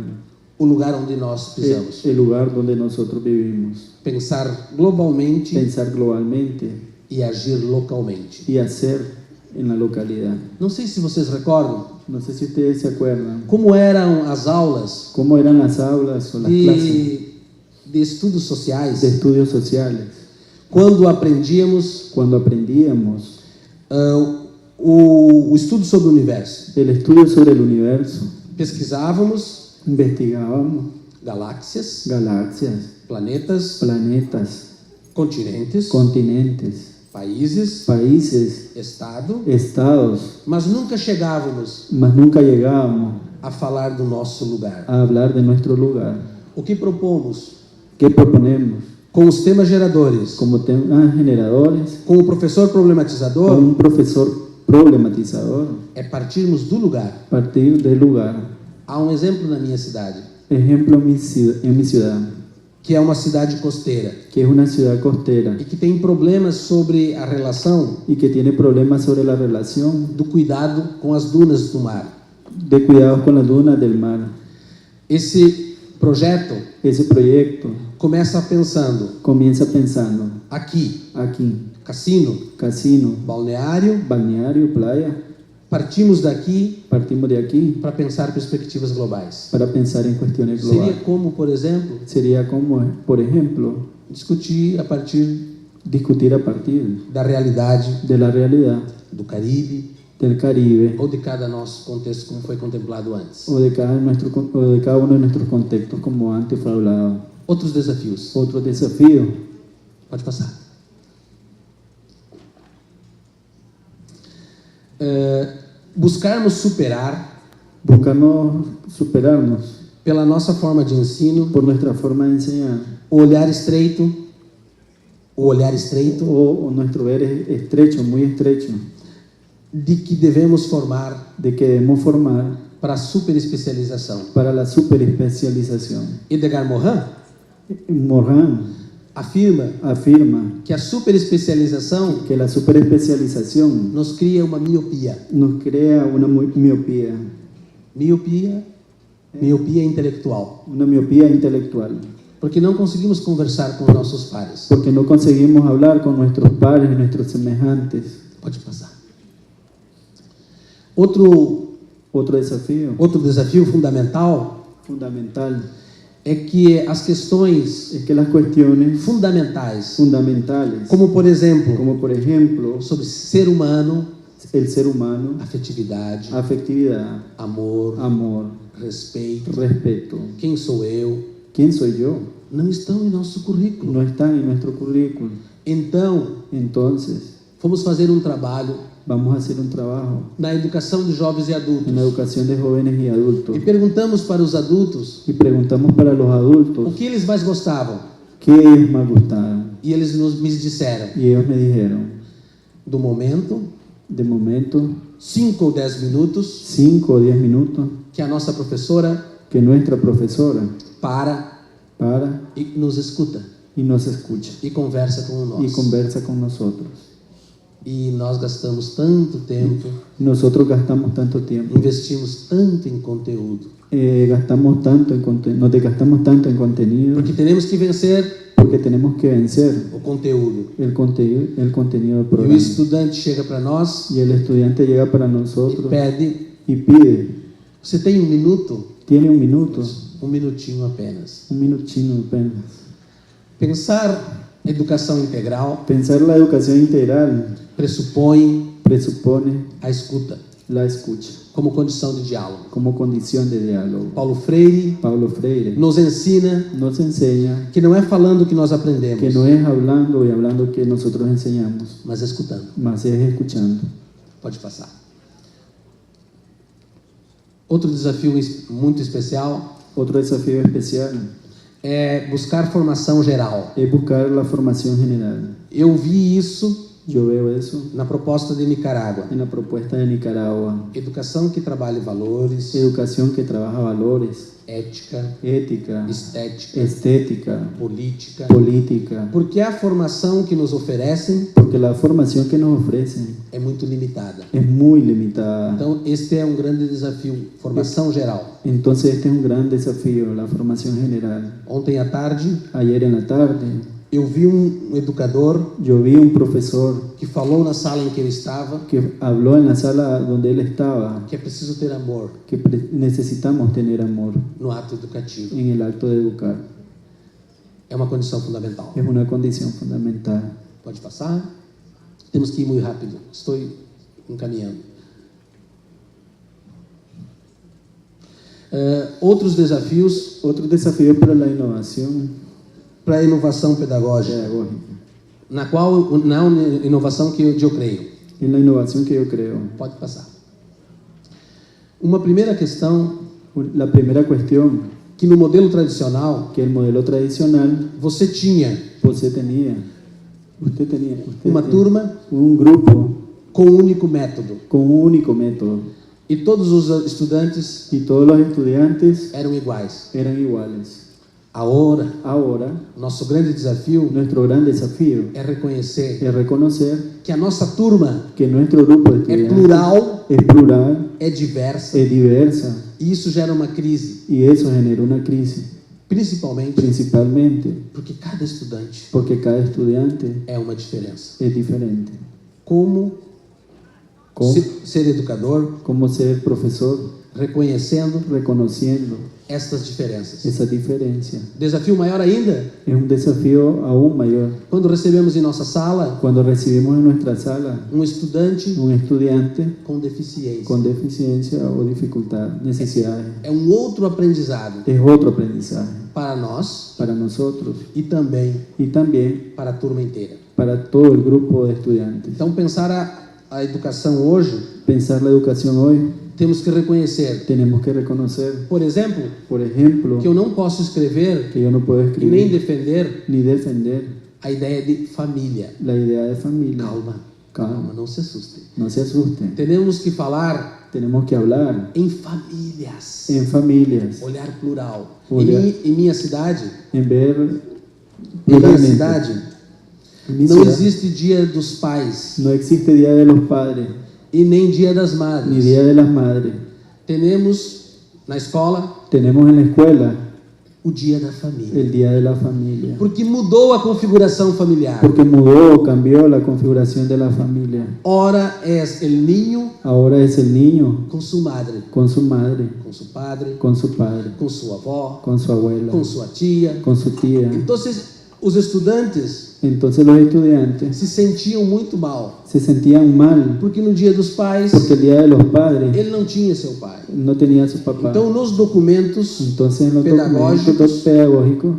[SPEAKER 1] o lugar onde nós pisamos.
[SPEAKER 2] el lugar donde nosotros vivimos,
[SPEAKER 1] Pensar globalmente
[SPEAKER 2] pensar globalmente
[SPEAKER 1] e agir localmente.
[SPEAKER 2] y hacer en la localidad.
[SPEAKER 1] Não sei se vocês recordam
[SPEAKER 2] No sé si ustedes se acuerdan
[SPEAKER 1] como eram as aulas
[SPEAKER 2] cómo eran las aulas o las clases
[SPEAKER 1] de estudos sociais
[SPEAKER 2] de estudios sociales.
[SPEAKER 1] quando aprendíamos
[SPEAKER 2] Cuando aprendíamos
[SPEAKER 1] o estudo sobre o universo.
[SPEAKER 2] el estudio sobre el universo,
[SPEAKER 1] Pesquisávamos
[SPEAKER 2] investigábamos
[SPEAKER 1] galáxias,
[SPEAKER 2] galaxias,
[SPEAKER 1] planetas,
[SPEAKER 2] planetas,
[SPEAKER 1] continentes,
[SPEAKER 2] continentes,
[SPEAKER 1] países,
[SPEAKER 2] países,
[SPEAKER 1] estado,
[SPEAKER 2] estados,
[SPEAKER 1] mas nunca chegávamos
[SPEAKER 2] mas nunca llegábamos
[SPEAKER 1] a falar do nosso lugar.
[SPEAKER 2] a hablar de nuestro lugar.
[SPEAKER 1] O que propomos
[SPEAKER 2] ¿Qué proponemos?
[SPEAKER 1] com os temas geradores,
[SPEAKER 2] Como temas generadores,
[SPEAKER 1] com o professor
[SPEAKER 2] con
[SPEAKER 1] problematizador,
[SPEAKER 2] un profesor problematizador,
[SPEAKER 1] é partirmos do lugar.
[SPEAKER 2] partir del lugar.
[SPEAKER 1] Há um exemplo na minha cidade,
[SPEAKER 2] Ejemplo en mi ciudad,
[SPEAKER 1] que é uma cidade costeira
[SPEAKER 2] que es una ciudad costera
[SPEAKER 1] e que tem problemas sobre a relação
[SPEAKER 2] y que tiene problemas sobre la relación
[SPEAKER 1] do cuidado com as dunas do mar.
[SPEAKER 2] de cuidados con las dunas del mar.
[SPEAKER 1] Esse projeto
[SPEAKER 2] Ese proyecto
[SPEAKER 1] começa pensando
[SPEAKER 2] comienza pensando
[SPEAKER 1] aqui,
[SPEAKER 2] aquí,
[SPEAKER 1] cassino,
[SPEAKER 2] casino,
[SPEAKER 1] balneário,
[SPEAKER 2] balneario, playa.
[SPEAKER 1] partimos daqui
[SPEAKER 2] Partimos de aquí
[SPEAKER 1] para pensar perspectivas globais.
[SPEAKER 2] para pensar en cuestiones
[SPEAKER 1] Seria
[SPEAKER 2] globales.
[SPEAKER 1] como, por exemplo,
[SPEAKER 2] Sería como, por ejemplo,
[SPEAKER 1] discutir a partir
[SPEAKER 2] discutir a partir
[SPEAKER 1] da realidade
[SPEAKER 2] de la realidad
[SPEAKER 1] do Caribe
[SPEAKER 2] del Caribe
[SPEAKER 1] ou de cada nosso contexto, como foi contemplado antes.
[SPEAKER 2] o de cada uno de nuestros contextos como antes fue hablado.
[SPEAKER 1] Outros desafios.
[SPEAKER 2] Otro desafío,
[SPEAKER 1] Pode passar. Buscarmos superar
[SPEAKER 2] buscarnos superarnos
[SPEAKER 1] pela nossa forma de ensino
[SPEAKER 2] por nuestra forma de enseñar
[SPEAKER 1] o olhar estreito,
[SPEAKER 2] o nuestro ver es estrecho, muy estrecho,
[SPEAKER 1] de que devemos formar
[SPEAKER 2] de que debemos formar
[SPEAKER 1] para a superespecialização.
[SPEAKER 2] para la superespecialización.
[SPEAKER 1] Edgar Morin
[SPEAKER 2] Morin afirma
[SPEAKER 1] que a superespecialização
[SPEAKER 2] que la superespecialización
[SPEAKER 1] nos cria uma miopia.
[SPEAKER 2] nos crea una miopía,
[SPEAKER 1] Miopia intelectual.
[SPEAKER 2] una miopía intelectual,
[SPEAKER 1] Porque não conseguimos conversar com nossos pares.
[SPEAKER 2] porque no conseguimos hablar con nuestros pares y nuestros semejantes.
[SPEAKER 1] Pode passar. Outro desafio fundamental
[SPEAKER 2] Fundamental
[SPEAKER 1] é que as questões
[SPEAKER 2] es que las cuestiones
[SPEAKER 1] fundamentais,
[SPEAKER 2] fundamentales,
[SPEAKER 1] como por exemplo,
[SPEAKER 2] como por ejemplo
[SPEAKER 1] sobre ser humano,
[SPEAKER 2] el ser humano,
[SPEAKER 1] afetividade,
[SPEAKER 2] afectividad,
[SPEAKER 1] amor,
[SPEAKER 2] amor,
[SPEAKER 1] respeito,
[SPEAKER 2] respeto,
[SPEAKER 1] quem sou eu,
[SPEAKER 2] quién soy yo,
[SPEAKER 1] não estão em nosso currículo.
[SPEAKER 2] no están en nuestro currículum.
[SPEAKER 1] Então,
[SPEAKER 2] Entonces,
[SPEAKER 1] fomos fazer um trabalho
[SPEAKER 2] vamos a hacer un trabajo
[SPEAKER 1] na educação de jovens e adultos
[SPEAKER 2] en la educación de jóvenes y adultos
[SPEAKER 1] e perguntamos para os adultos
[SPEAKER 2] y preguntamos para los
[SPEAKER 1] o
[SPEAKER 2] adultos
[SPEAKER 1] que eles mais gostavam
[SPEAKER 2] qué ellos más gustaron
[SPEAKER 1] e eles me disseram
[SPEAKER 2] y ellos me dijeron,
[SPEAKER 1] do momento,
[SPEAKER 2] de momento,
[SPEAKER 1] 5 ou 10 minutos
[SPEAKER 2] 5 o 10 minutos
[SPEAKER 1] que a nossa professora
[SPEAKER 2] que nuestra profesora
[SPEAKER 1] para e nos escuta
[SPEAKER 2] y nos escucha
[SPEAKER 1] e conversa com nós.
[SPEAKER 2] y conversa con nosotros.
[SPEAKER 1] E nós gastamos tanto tempo,
[SPEAKER 2] Nosotros gastamos tanto tiempo,
[SPEAKER 1] investimos tanto em conteúdo,
[SPEAKER 2] nos desgastamos tanto en contenido
[SPEAKER 1] porque temos que vencer
[SPEAKER 2] porque tenemos que vencer
[SPEAKER 1] o conteúdo.
[SPEAKER 2] el contenido del
[SPEAKER 1] E o
[SPEAKER 2] programa.
[SPEAKER 1] estudante chega para nós
[SPEAKER 2] Y el estudiante llega para
[SPEAKER 1] e
[SPEAKER 2] nosotros
[SPEAKER 1] pede:
[SPEAKER 2] y pide,
[SPEAKER 1] você tem um minuto?
[SPEAKER 2] tiene un minuto,
[SPEAKER 1] Um minutinho apenas.
[SPEAKER 2] un minutinho apenas.
[SPEAKER 1] Pensar educação integral
[SPEAKER 2] Pensar la educación integral
[SPEAKER 1] pressupõe
[SPEAKER 2] presupone
[SPEAKER 1] a escuta
[SPEAKER 2] la escucha
[SPEAKER 1] como condição de diálogo.
[SPEAKER 2] como condición de diálogo.
[SPEAKER 1] Paulo Freire
[SPEAKER 2] Paulo Freire
[SPEAKER 1] nos ensina
[SPEAKER 2] nos enseña
[SPEAKER 1] que não é falando que nós aprendemos,
[SPEAKER 2] que no es hablando y hablando que nosotros enseñamos,
[SPEAKER 1] mas escutando.
[SPEAKER 2] más es escuchando.
[SPEAKER 1] Pode passar. Outro desafio muito especial
[SPEAKER 2] Otro desafío especial
[SPEAKER 1] é buscar formação geral.
[SPEAKER 2] es buscar la formación general.
[SPEAKER 1] Eu vi isso
[SPEAKER 2] Yo veo eso
[SPEAKER 1] na proposta de Nicarágua.
[SPEAKER 2] en la propuesta de Nicaragua.
[SPEAKER 1] Educação que trabalhe valores,
[SPEAKER 2] Educación que trabaja valores,
[SPEAKER 1] ética,
[SPEAKER 2] ética,
[SPEAKER 1] estética,
[SPEAKER 2] estética,
[SPEAKER 1] política.
[SPEAKER 2] política,
[SPEAKER 1] Porque a formação que nos oferecem
[SPEAKER 2] porque la formación que nos ofrecen
[SPEAKER 1] é muito limitada.
[SPEAKER 2] es muy limitada.
[SPEAKER 1] Então, este é um grande desafio, formação geral.
[SPEAKER 2] Entonces este es un gran desafío, la formación general.
[SPEAKER 1] Ontem à tarde,
[SPEAKER 2] Ayer en la tarde
[SPEAKER 1] Eu vi um educador
[SPEAKER 2] Yo vi un profesor
[SPEAKER 1] que falou na sala em que ele estava
[SPEAKER 2] que habló en la sala donde él estaba
[SPEAKER 1] que é preciso ter amor
[SPEAKER 2] que necesitamos tener amor
[SPEAKER 1] no ato educativo.
[SPEAKER 2] en el acto de educar.
[SPEAKER 1] É uma condição fundamental.
[SPEAKER 2] Es una condición fundamental.
[SPEAKER 1] Pode passar? Temos que ir muito rápido. Estou encaminhando. Outros desafios
[SPEAKER 2] Otro desafío para la innovación
[SPEAKER 1] para a inovação pedagógica,
[SPEAKER 2] pedagógica,
[SPEAKER 1] na inovação que eu creio.
[SPEAKER 2] en la innovación que yo creo.
[SPEAKER 1] Pode passar. Uma primeira questão,
[SPEAKER 2] La primera cuestión,
[SPEAKER 1] que no modelo tradicional,
[SPEAKER 2] que el modelo tradicional,
[SPEAKER 1] você tinha
[SPEAKER 2] usted tenía
[SPEAKER 1] uma turma
[SPEAKER 2] un grupo
[SPEAKER 1] com um único método.
[SPEAKER 2] con un único método
[SPEAKER 1] E todos os estudantes
[SPEAKER 2] y todos los estudiantes
[SPEAKER 1] eram iguais.
[SPEAKER 2] eran iguales.
[SPEAKER 1] Ahora,
[SPEAKER 2] Ahora,
[SPEAKER 1] nosso grande desafio
[SPEAKER 2] nuestro gran desafío
[SPEAKER 1] é reconhecer
[SPEAKER 2] es reconocer
[SPEAKER 1] que a nossa turma
[SPEAKER 2] que nuestro grupo de
[SPEAKER 1] é
[SPEAKER 2] estudiantes
[SPEAKER 1] plural,
[SPEAKER 2] es plural,
[SPEAKER 1] é diversa,
[SPEAKER 2] es diversa,
[SPEAKER 1] e isso gera uma crise,
[SPEAKER 2] y eso genera una crisis,
[SPEAKER 1] principalmente
[SPEAKER 2] principalmente
[SPEAKER 1] porque cada estudante
[SPEAKER 2] porque cada estudiante
[SPEAKER 1] é uma diferença.
[SPEAKER 2] es diferente.
[SPEAKER 1] Como
[SPEAKER 2] ¿Cómo,
[SPEAKER 1] ser educador
[SPEAKER 2] cómo ser profesor
[SPEAKER 1] reconhecendo
[SPEAKER 2] reconociendo
[SPEAKER 1] estas diferenças?
[SPEAKER 2] esa diferencia?
[SPEAKER 1] Desafio maior ainda,
[SPEAKER 2] Es un desafío aún mayor.
[SPEAKER 1] quando recebemos em nossa sala
[SPEAKER 2] Cuando recibimos en nuestra sala
[SPEAKER 1] um estudante
[SPEAKER 2] un estudiante
[SPEAKER 1] com deficiência.
[SPEAKER 2] con deficiencia o dificultad, necesidades,
[SPEAKER 1] É um outro aprendizado
[SPEAKER 2] es otro aprendizaje
[SPEAKER 1] para nós
[SPEAKER 2] para nosotros
[SPEAKER 1] e também
[SPEAKER 2] y también
[SPEAKER 1] para a turma inteira.
[SPEAKER 2] para todo el grupo de estudiantes.
[SPEAKER 1] Então, pensar a educação hoje,
[SPEAKER 2] Pensar la educación hoy,
[SPEAKER 1] temos que reconhecer,
[SPEAKER 2] tenemos que reconocer,
[SPEAKER 1] por exemplo,
[SPEAKER 2] por ejemplo,
[SPEAKER 1] que eu não posso escrever
[SPEAKER 2] que yo no puedo
[SPEAKER 1] e nem
[SPEAKER 2] escribir
[SPEAKER 1] defender
[SPEAKER 2] ni defender
[SPEAKER 1] a ideia de família.
[SPEAKER 2] la idea de familia.
[SPEAKER 1] Calma, calma, não se assustem.
[SPEAKER 2] No se asusten.
[SPEAKER 1] Temos que falar
[SPEAKER 2] Tenemos que hablar
[SPEAKER 1] em famílias,
[SPEAKER 2] en familias,
[SPEAKER 1] olhar plural.
[SPEAKER 2] Olhar.
[SPEAKER 1] Em minha cidade,
[SPEAKER 2] en ver
[SPEAKER 1] em minha
[SPEAKER 2] pluralmente.
[SPEAKER 1] cidade,
[SPEAKER 2] En mi
[SPEAKER 1] não
[SPEAKER 2] ciudad
[SPEAKER 1] existe dia dos pais
[SPEAKER 2] no existe Día de los Padres
[SPEAKER 1] e nem dia das
[SPEAKER 2] ni
[SPEAKER 1] madres.
[SPEAKER 2] Día de las Madres.
[SPEAKER 1] Temos na escola
[SPEAKER 2] Tenemos en la escuela
[SPEAKER 1] o dia da família,
[SPEAKER 2] el Día de la Familia,
[SPEAKER 1] porque mudou a configuração familiar.
[SPEAKER 2] porque mudó, cambió la configuración de la familia.
[SPEAKER 1] Ora es el niño
[SPEAKER 2] Ahora es el niño
[SPEAKER 1] com sua madre,
[SPEAKER 2] con su madre,
[SPEAKER 1] com seu padre,
[SPEAKER 2] con su padre,
[SPEAKER 1] com sua avó,
[SPEAKER 2] con su abuela,
[SPEAKER 1] com sua tia.
[SPEAKER 2] con su tía.
[SPEAKER 1] Então, os estudantes
[SPEAKER 2] Entonces los estudiantes
[SPEAKER 1] se sentiam muito mal,
[SPEAKER 2] se sentían mal
[SPEAKER 1] porque no dia dos pais
[SPEAKER 2] porque el Día de los Padres
[SPEAKER 1] ele não tinha seu pai.
[SPEAKER 2] no tenía a su papá.
[SPEAKER 1] Então, nos documentos
[SPEAKER 2] Entonces en los
[SPEAKER 1] pedagógicos
[SPEAKER 2] documentos pedagógicos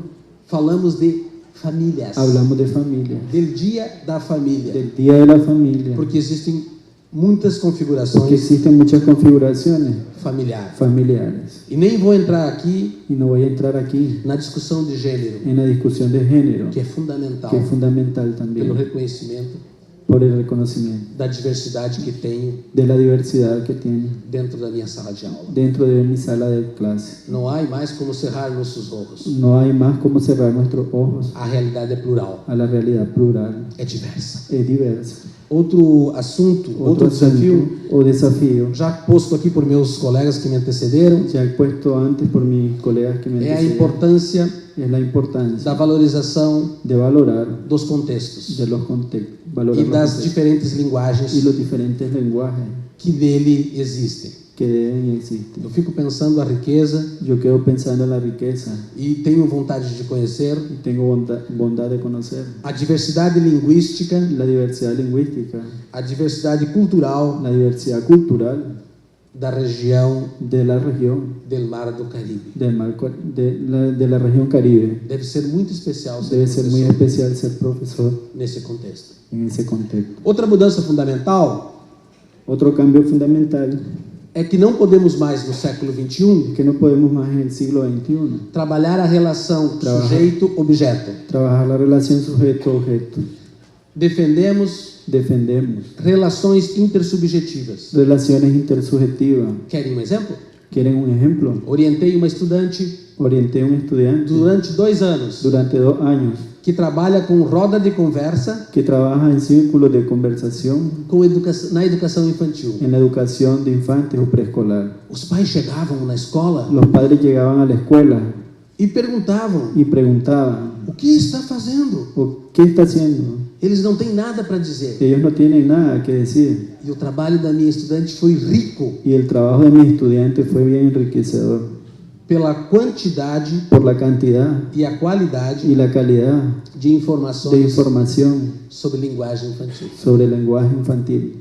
[SPEAKER 1] falamos de famílias,
[SPEAKER 2] hablamos de familia,
[SPEAKER 1] del dia da família,
[SPEAKER 2] del Día de la Familia,
[SPEAKER 1] porque existem muitas
[SPEAKER 2] porque
[SPEAKER 1] configurações
[SPEAKER 2] existen muchas configuraciones
[SPEAKER 1] familiares.
[SPEAKER 2] familiares.
[SPEAKER 1] E nem vou entrar aqui
[SPEAKER 2] Y no voy a entrar aquí
[SPEAKER 1] na discussão de gênero,
[SPEAKER 2] en la discusión de género,
[SPEAKER 1] que é fundamental
[SPEAKER 2] que es fundamental
[SPEAKER 1] pelo
[SPEAKER 2] también
[SPEAKER 1] reconhecimento
[SPEAKER 2] por el reconocimiento
[SPEAKER 1] da diversidade que tenho
[SPEAKER 2] de la diversidad que tiene
[SPEAKER 1] dentro da minha sala de aula.
[SPEAKER 2] dentro de mi sala de clase.
[SPEAKER 1] Não há mais como cerrar nossos olhos.
[SPEAKER 2] No hay más como cerrar nuestros ojos
[SPEAKER 1] A realidade é plural,
[SPEAKER 2] a la realidad plural,
[SPEAKER 1] é diversa.
[SPEAKER 2] es diversa.
[SPEAKER 1] Outro assunto, outro desafio,
[SPEAKER 2] asunto o desafío,
[SPEAKER 1] já posto aqui por meus colegas que me antecederam,
[SPEAKER 2] ya he puesto antes por mis colegas que me
[SPEAKER 1] é a
[SPEAKER 2] antecedieron,
[SPEAKER 1] importância
[SPEAKER 2] es la importancia
[SPEAKER 1] da valorização
[SPEAKER 2] de valorar
[SPEAKER 1] dos contextos
[SPEAKER 2] de los contextos, valorar
[SPEAKER 1] e
[SPEAKER 2] los
[SPEAKER 1] das
[SPEAKER 2] contextos
[SPEAKER 1] diferentes
[SPEAKER 2] y
[SPEAKER 1] linguagens
[SPEAKER 2] los diferentes lenguajes
[SPEAKER 1] que dele existem.
[SPEAKER 2] que deben existir.
[SPEAKER 1] Eu fico pensando a riqueza
[SPEAKER 2] Yo quedo pensando en la riqueza
[SPEAKER 1] e tenho vontade de conhecer
[SPEAKER 2] y tengo bondad de conocer
[SPEAKER 1] a diversidade linguística,
[SPEAKER 2] la diversidad lingüística,
[SPEAKER 1] a diversidade cultural
[SPEAKER 2] la diversidad cultural
[SPEAKER 1] da região
[SPEAKER 2] de la región
[SPEAKER 1] del Mar do Caribe.
[SPEAKER 2] de la región Caribe.
[SPEAKER 1] Deve ser muito especial ser
[SPEAKER 2] Debe ser muy
[SPEAKER 1] professor
[SPEAKER 2] especial ser profesor
[SPEAKER 1] nesse contexto.
[SPEAKER 2] en ese contexto.
[SPEAKER 1] Outra mudança fundamental
[SPEAKER 2] Otro cambio fundamental
[SPEAKER 1] é que não podemos mais, no século XXI,
[SPEAKER 2] es que no podemos más en el siglo XXI
[SPEAKER 1] trabalhar a relação
[SPEAKER 2] Trabalhar.
[SPEAKER 1] sujeito-objeto.
[SPEAKER 2] trabajar la relación sujeto-objeto.
[SPEAKER 1] Defendemos
[SPEAKER 2] Defendemos
[SPEAKER 1] relações intersubjetivas.
[SPEAKER 2] relaciones intersubjetivas.
[SPEAKER 1] Querem um exemplo?
[SPEAKER 2] ¿Quieren un ejemplo?
[SPEAKER 1] Orientei uma estudante
[SPEAKER 2] Orienté a un estudiante
[SPEAKER 1] durante 2 anos
[SPEAKER 2] durante 2 años
[SPEAKER 1] que trabalha com roda de conversa
[SPEAKER 2] que trabaja en círculos de conversación
[SPEAKER 1] na educação infantil.
[SPEAKER 2] en la educación de infantes o preescolar.
[SPEAKER 1] Os pais chegavam na escola
[SPEAKER 2] Los padres llegaban a la escuela
[SPEAKER 1] e perguntavam:
[SPEAKER 2] y preguntaban,
[SPEAKER 1] o que está fazendo?
[SPEAKER 2] ¿qué está haciendo?
[SPEAKER 1] Eles não têm nada para dizer.
[SPEAKER 2] Ellos no tienen nada que decir.
[SPEAKER 1] E o trabalho da minha estudante foi rico
[SPEAKER 2] Y el trabajo de mi estudiante fue bien enriquecedor
[SPEAKER 1] pela quantidade
[SPEAKER 2] por la cantidad
[SPEAKER 1] e a qualidade
[SPEAKER 2] y la calidad
[SPEAKER 1] de
[SPEAKER 2] de
[SPEAKER 1] informações
[SPEAKER 2] información
[SPEAKER 1] sobre linguagem infantil.
[SPEAKER 2] sobre el lenguaje infantil.